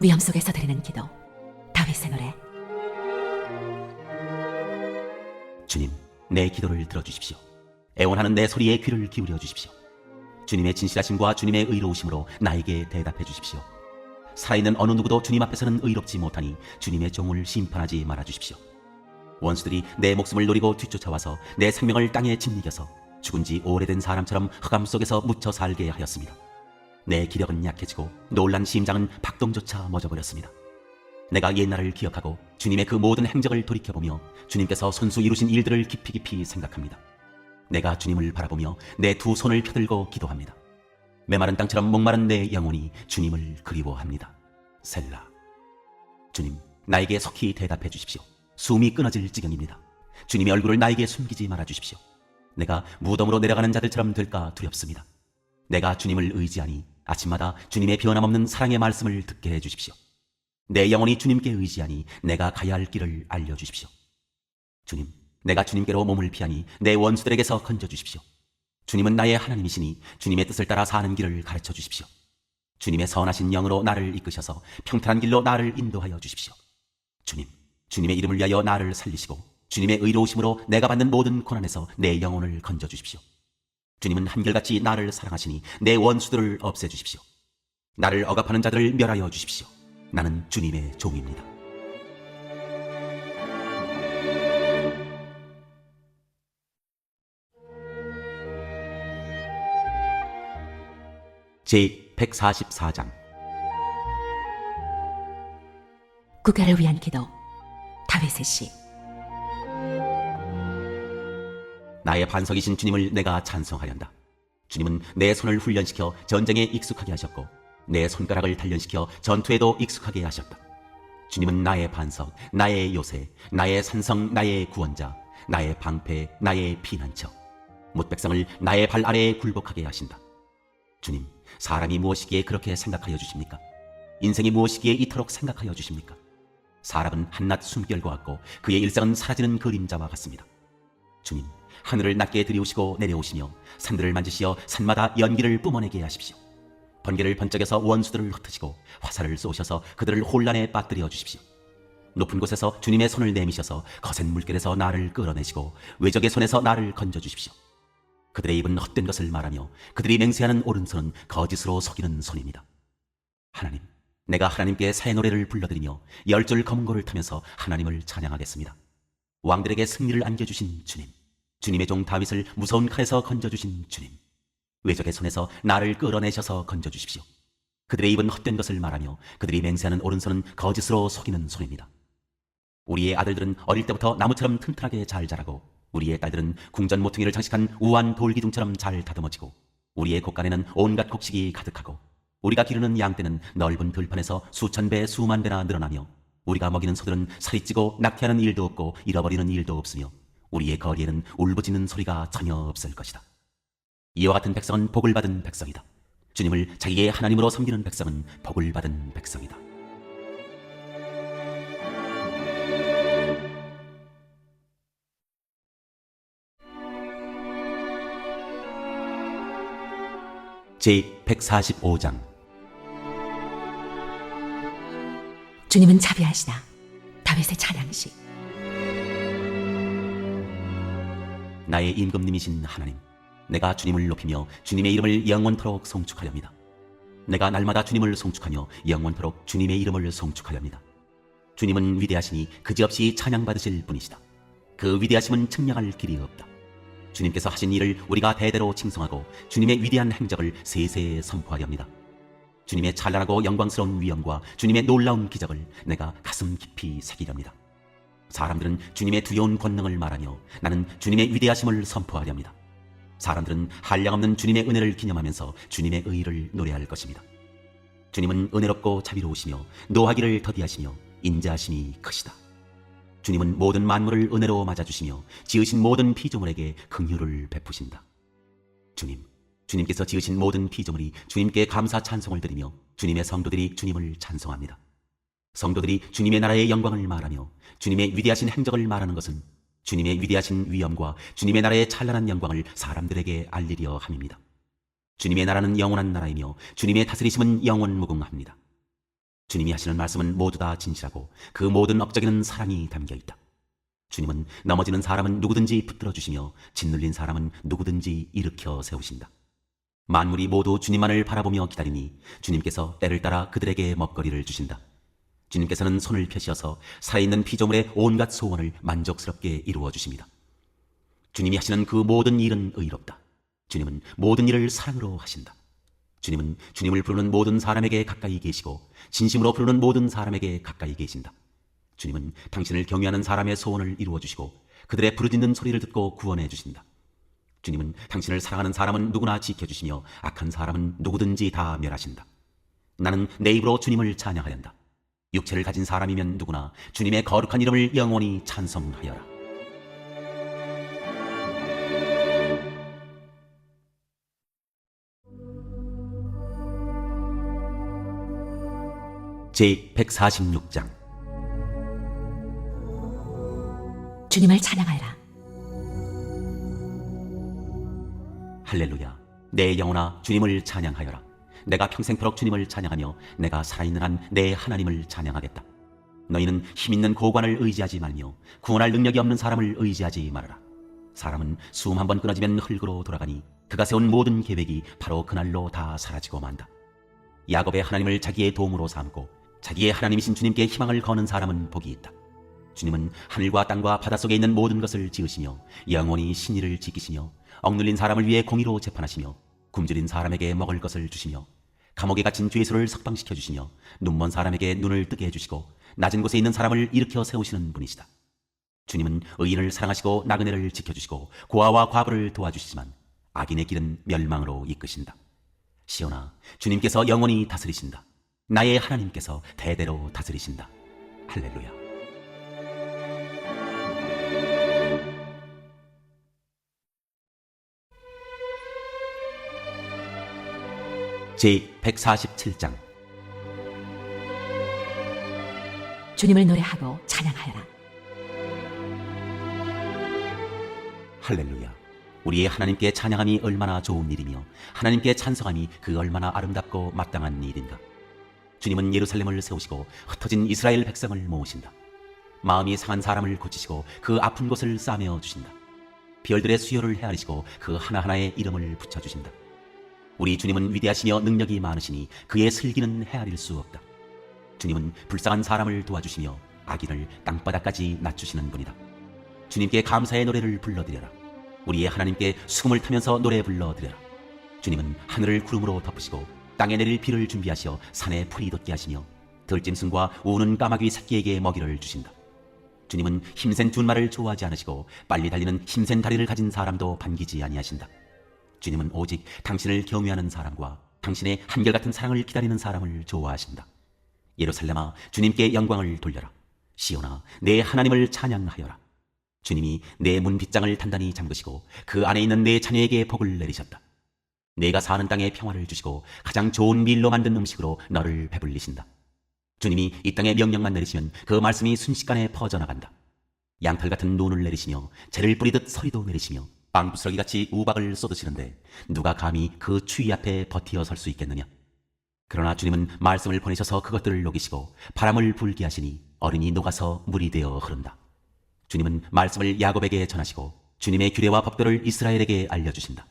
위험 속에서 드리는 기도. 다윗의 노래. 주님, 내 기도를 들어주십시오. 애원하는 내 소리에 귀를 기울여 주십시오. 주님의 진실하심과 주님의 의로우심으로 나에게 대답해 주십시오. 살아있는 어느 누구도 주님 앞에서는 의롭지 못하니 주님의 종을 심판하지 말아 주십시오. 원수들이 내 목숨을 노리고 뒤쫓아와서 내 생명을 땅에 짓이겨서 죽은 지 오래된 사람처럼 흑암 속에서 묻혀 살게 하였습니다. 내 기력은 약해지고 놀란 심장은 박동조차 멎어버렸습니다. 내가 옛날을 기억하고 주님의 그 모든 행적을 돌이켜보며 주님께서 손수 이루신 일들을 깊이 깊이 생각합니다. 내가 주님을 바라보며 내 두 손을 펴들고 기도합니다. 메마른 땅처럼 목마른 내 영혼이 주님을 그리워합니다. 셀라. 주님, 나에게 속히 대답해 주십시오. 숨이 끊어질 지경입니다. 주님의 얼굴을 나에게 숨기지 말아 주십시오. 내가 무덤으로 내려가는 자들처럼 될까 두렵습니다. 내가 주님을 의지하니 아침마다 주님의 변함없는 사랑의 말씀을 듣게 해 주십시오. 내 영혼이 주님께 의지하니 내가 가야 할 길을 알려주십시오. 주님, 내가 주님께로 몸을 피하니 내 원수들에게서 건져주십시오. 주님은 나의 하나님이시니 주님의 뜻을 따라 사는 길을 가르쳐 주십시오. 주님의 선하신 영으로 나를 이끄셔서 평탄한 길로 나를 인도하여 주십시오. 주님, 주님의 이름을 위하여 나를 살리시고 주님의 의로우심으로 내가 받는 모든 고난에서 내 영혼을 건져주십시오. 주님은 한결같이 나를 사랑하시니 내 원수들을 없애주십시오. 나를 억압하는 자들을 멸하여 주십시오. 나는 주님의 종입니다. 제144장. 국가를 위한 기도. 다윗의 시. 나의 반석이신 주님을 내가 찬송하련다. 주님은 내 손을 훈련시켜 전쟁에 익숙하게 하셨고 내 손가락을 단련시켜 전투에도 익숙하게 하셨다. 주님은 나의 반석, 나의 요새, 나의 산성, 나의 구원자, 나의 방패, 나의 피난처, 뭇백성을 나의 발 아래에 굴복하게 하신다. 주님, 사람이 무엇이기에 그렇게 생각하여 주십니까? 인생이 무엇이기에 이토록 생각하여 주십니까? 사람은 한낱 숨결과 같고 그의 일상은 사라지는 그림자와 같습니다. 주님, 하늘을 낮게 들이우시고 내려오시며 산들을 만지시어 산마다 연기를 뿜어내게 하십시오. 번개를 번쩍여서 원수들을 흩으시고 화살을 쏘셔서 그들을 혼란에 빠뜨려 주십시오. 높은 곳에서 주님의 손을 내미셔서 거센 물결에서 나를 끌어내시고 외적의 손에서 나를 건져 주십시오. 그들의 입은 헛된 것을 말하며 그들이 맹세하는 오른손은 거짓으로 속이는 손입니다. 하나님, 내가 하나님께 새 노래를 불러드리며 10줄 검은고를 타면서 하나님을 찬양하겠습니다. 왕들에게 승리를 안겨주신 주님, 주님의 종 다윗을 무서운 칼에서 건져주신 주님, 외적의 손에서 나를 끌어내셔서 건져주십시오. 그들의 입은 헛된 것을 말하며 그들이 맹세하는 오른손은 거짓으로 속이는 손입니다. 우리의 아들들은 어릴 때부터 나무처럼 튼튼하게 잘 자라고 우리의 딸들은 궁전 모퉁이를 장식한 우아한 돌기둥처럼 잘 다듬어지고 우리의 곡간에는 온갖 곡식이 가득하고 우리가 기르는 양떼는 넓은 들판에서 수천 배 수만 배나 늘어나며 우리가 먹이는 소들은 살이 찌고 낙태하는 일도 없고 잃어버리는 일도 없으며 우리의 거리에는 울부짖는 소리가 전혀 없을 것이다. 이와 같은 백성은 복을 받은 백성이다. 주님을 자기의 하나님으로 섬기는 백성은 복을 받은 백성이다. 제145장. 주님은 자비하시다. 다윗의 찬양시. 나의 임금님이신 하나님, 내가 주님을 높이며 주님의 이름을 영원토록 송축하렵니다. 내가 날마다 주님을 송축하며 영원토록 주님의 이름을 송축하렵니다. 주님은 위대하시니 그지없이 찬양받으실 분이시다. 그 위대하심은 측량할 길이 없다. 주님께서 하신 일을 우리가 대대로 칭송하고 주님의 위대한 행적을 세세에 선포하렵니다. 주님의 찬란하고 영광스러운 위엄과 주님의 놀라운 기적을 내가 가슴 깊이 새기렵니다. 사람들은 주님의 두려운 권능을 말하며 나는 주님의 위대하심을 선포하려 합니다. 사람들은 한량없는 주님의 은혜를 기념하면서 주님의 의를 노래할 것입니다. 주님은 은혜롭고 자비로우시며 노하기를 더디하시며 인자하심이 크시다. 주님은 모든 만물을 은혜로 맞아주시며 지으신 모든 피조물에게 긍휼을 베푸신다. 주님께서 지으신 모든 피조물이 주님께 감사 찬송을 드리며 주님의 성도들이 주님을 찬송합니다. 성도들이 주님의 나라의 영광을 말하며 주님의 위대하신 행적을 말하는 것은 주님의 위대하신 위엄과 주님의 나라의 찬란한 영광을 사람들에게 알리려 함입니다. 주님의 나라는 영원한 나라이며 주님의 다스리심은 영원무궁합니다. 주님이 하시는 말씀은 모두 다 진실하고 그 모든 업적에는 사랑이 담겨있다. 주님은 넘어지는 사람은 누구든지 붙들어 주시며 짓눌린 사람은 누구든지 일으켜 세우신다. 만물이 모두 주님만을 바라보며 기다리니 주님께서 때를 따라 그들에게 먹거리를 주신다. 주님께서는 손을 펴시어서 살아있는 피조물의 온갖 소원을 만족스럽게 이루어 주십니다. 주님이 하시는 그 모든 일은 의롭다. 주님은 모든 일을 사랑으로 하신다. 주님은 주님을 부르는 모든 사람에게 가까이 계시고 진심으로 부르는 모든 사람에게 가까이 계신다. 주님은 당신을 경외하는 사람의 소원을 이루어 주시고 그들의 부르짖는 소리를 듣고 구원해 주신다. 주님은 당신을 사랑하는 사람은 누구나 지켜주시며 악한 사람은 누구든지 다 멸하신다. 나는 내 입으로 주님을 찬양하련다. 육체를 가진 사람이면 누구나 주님의 거룩한 이름을 영원히 찬송하여라. 제146장 주님을 찬양하여라. 할렐루야. 내 영혼아 주님을 찬양하여라. 내가 평생토록 주님을 찬양하며 내가 살아있는 한 내 하나님을 찬양하겠다. 너희는 힘있는 고관을 의지하지 말며 구원할 능력이 없는 사람을 의지하지 말아라. 사람은 숨 한번 끊어지면 흙으로 돌아가니 그가 세운 모든 계획이 바로 그날로 다 사라지고 만다. 야곱의 하나님을 자기의 도움으로 삼고 자기의 하나님이신 주님께 희망을 거는 사람은 복이 있다. 주님은 하늘과 땅과 바닷속에 있는 모든 것을 지으시며 영원히 신의를 지키시며 억눌린 사람을 위해 공의로 재판하시며 굶주린 사람에게 먹을 것을 주시며 감옥에 갇힌 죄수를 석방시켜 주시며 눈먼 사람에게 눈을 뜨게 해주시고 낮은 곳에 있는 사람을 일으켜 세우시는 분이시다. 주님은 의인을 사랑하시고 나그네를 지켜주시고 고아와 과부를 도와주시지만 악인의 길은 멸망으로 이끄신다. 시온아, 주님께서 영원히 다스리신다. 나의 하나님께서 대대로 다스리신다. 할렐루야. 제147장 주님을 노래하고 찬양하여라. 할렐루야. 우리의 하나님께 찬양함이 얼마나 좋은 일이며 하나님께 찬송함이 그 얼마나 아름답고 마땅한 일인가. 주님은 예루살렘을 세우시고 흩어진 이스라엘 백성을 모으신다. 마음이 상한 사람을 고치시고 그 아픈 곳을 싸매어 주신다. 별들의 수요를 헤아리시고 그 하나하나에 이름을 붙여주신다. 우리 주님은 위대하시며 능력이 많으시니 그의 슬기는 헤아릴 수 없다. 주님은 불쌍한 사람을 도와주시며 악인을 땅바닥까지 낮추시는 분이다. 주님께 감사의 노래를 불러드려라. 우리의 하나님께 수금을 타면서 노래 불러드려라. 주님은 하늘을 구름으로 덮으시고 땅에 내릴 비를 준비하시어 산에 풀이 돋게 하시며 들짐승과 우는 까마귀 새끼에게 먹이를 주신다. 주님은 힘센 준말을 좋아하지 않으시고 빨리 달리는 힘센 다리를 가진 사람도 반기지 아니하신다. 주님은 오직 당신을 경외하는 사람과 당신의 한결같은 사랑을 기다리는 사람을 좋아하신다. 예루살렘아, 주님께 영광을 돌려라. 시온아, 내 하나님을 찬양하여라. 주님이 내 문 빗장을 단단히 잠그시고 그 안에 있는 내 자녀에게 복을 내리셨다. 내가 사는 땅에 평화를 주시고 가장 좋은 밀로 만든 음식으로 너를 배불리신다. 주님이 이 땅에 명령만 내리시면 그 말씀이 순식간에 퍼져나간다. 양털 같은 눈을 내리시며 재를 뿌리듯 서리도 내리시며 빵부스러기같이 우박을 쏟으시는데 누가 감히 그 추위 앞에 버티어 설 수 있겠느냐. 그러나 주님은 말씀을 보내셔서 그것들을 녹이시고 바람을 불게 하시니 얼음이 녹아서 물이 되어 흐른다. 주님은 말씀을 야곱에게 전하시고 주님의 규례와 법도를 이스라엘에게 알려주신다.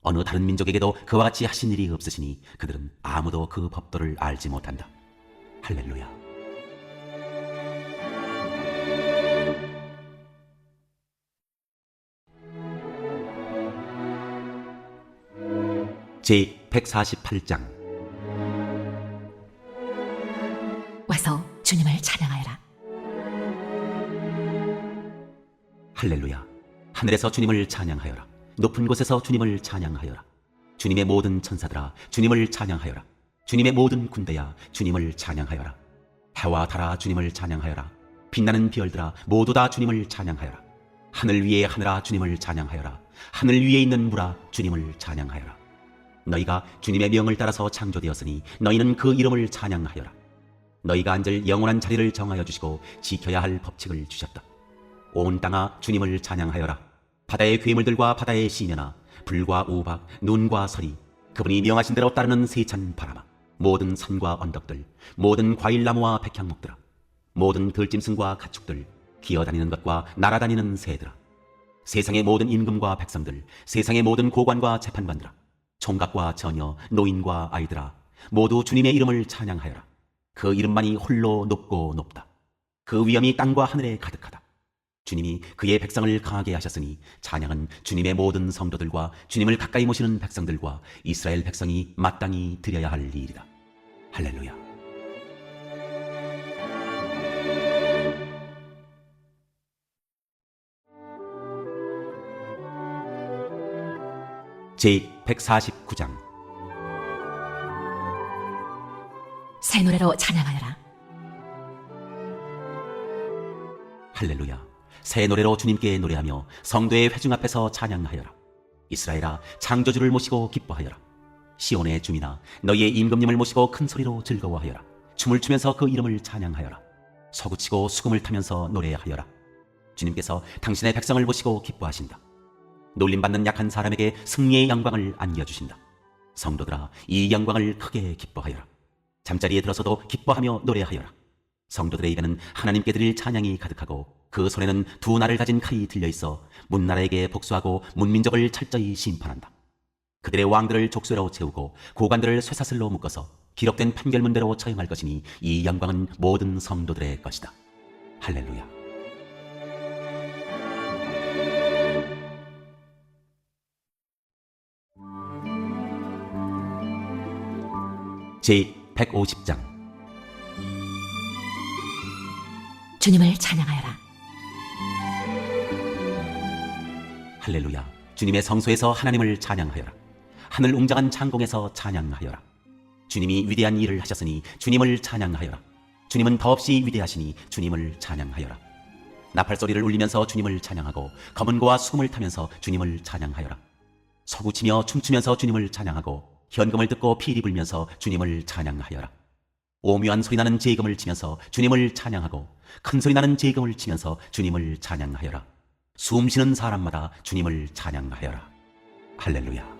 어느 다른 민족에게도 그와 같이 하신 일이 없으시니 그들은 아무도 그 법도를 알지 못한다. 할렐루야. 제148장 와서 주님을 찬양하여라. 할렐루야. 하늘에서 주님을 찬양하여라. 높은 곳에서 주님을 찬양하여라. 주님의 모든 천사들아 주님을 찬양하여라. 주님의 모든 군대야 주님을 찬양하여라. 해와 달아 주님을 찬양하여라. 빛나는 별들아 모두 다 주님을 찬양하여라. 하늘 위에 하늘아 주님을 찬양하여라. 하늘 위에 있는 물아 주님을 찬양하여라. 너희가 주님의 명을 따라서 창조되었으니 너희는 그 이름을 찬양하여라. 너희가 앉을 영원한 자리를 정하여 주시고 지켜야 할 법칙을 주셨다. 온 땅아 주님을 찬양하여라. 바다의 괴물들과 바다의 시면아 불과 우박 눈과 서리 그분이 명하신 대로 따르는 세찬 바람아 모든 산과 언덕들 모든 과일나무와 백향목들아 모든 들짐승과 가축들 기어다니는 것과 날아다니는 새들아 세상의 모든 임금과 백성들 세상의 모든 고관과 재판관들아 총각과 처녀 노인과 아이들아 모두 주님의 이름을 찬양하여라. 그 이름만이 홀로 높고 높다. 그 위엄이 땅과 하늘에 가득하다. 주님이 그의 백성을 강하게 하셨으니 찬양은 주님의 모든 성도들과 주님을 가까이 모시는 백성들과 이스라엘 백성이 마땅히 드려야 할 일이다. 할렐루야. 제149장 새 노래로 찬양하여라. 할렐루야. 새 노래로 주님께 노래하며 성도의 회중 앞에서 찬양하여라. 이스라엘아 창조주를 모시고 기뻐하여라. 시온의 주민아 너희의 임금님을 모시고 큰 소리로 즐거워하여라. 춤을 추면서 그 이름을 찬양하여라. 서구치고 수금을 타면서 노래하여라. 주님께서 당신의 백성을 모시고 기뻐하신다. 놀림받는 약한 사람에게 승리의 영광을 안겨주신다. 성도들아 이 영광을 크게 기뻐하여라. 잠자리에 들어서도 기뻐하며 노래하여라. 성도들의 입에는 하나님께 드릴 찬양이 가득하고 그 손에는 두 날을 가진 칼이 들려있어 문나라에게 복수하고 문민족을 철저히 심판한다. 그들의 왕들을 족쇄로 채우고 고관들을 쇠사슬로 묶어서 기록된 판결문대로 처형할 것이니 이 영광은 모든 성도들의 것이다. 할렐루야. 제150장 주님을 찬양하여라. 할렐루야. 주님의 성소에서 하나님을 찬양하여라. 하늘 웅장한 창공에서 찬양하여라. 주님이 위대한 일을 하셨으니 주님을 찬양하여라. 주님은 더없이 위대하시니 주님을 찬양하여라. 나팔소리를 울리면서 주님을 찬양하고 검은 고와 수금을 타면서 주님을 찬양하여라. 서구치며 춤추면서 주님을 찬양하고 현금을 듣고 피리 불면서 주님을 찬양하여라. 오묘한 소리나는 제금을 치면서 주님을 찬양하고 큰 소리나는 제금을 치면서 주님을 찬양하여라. 숨쉬는 사람마다 주님을 찬양하여라. 할렐루야.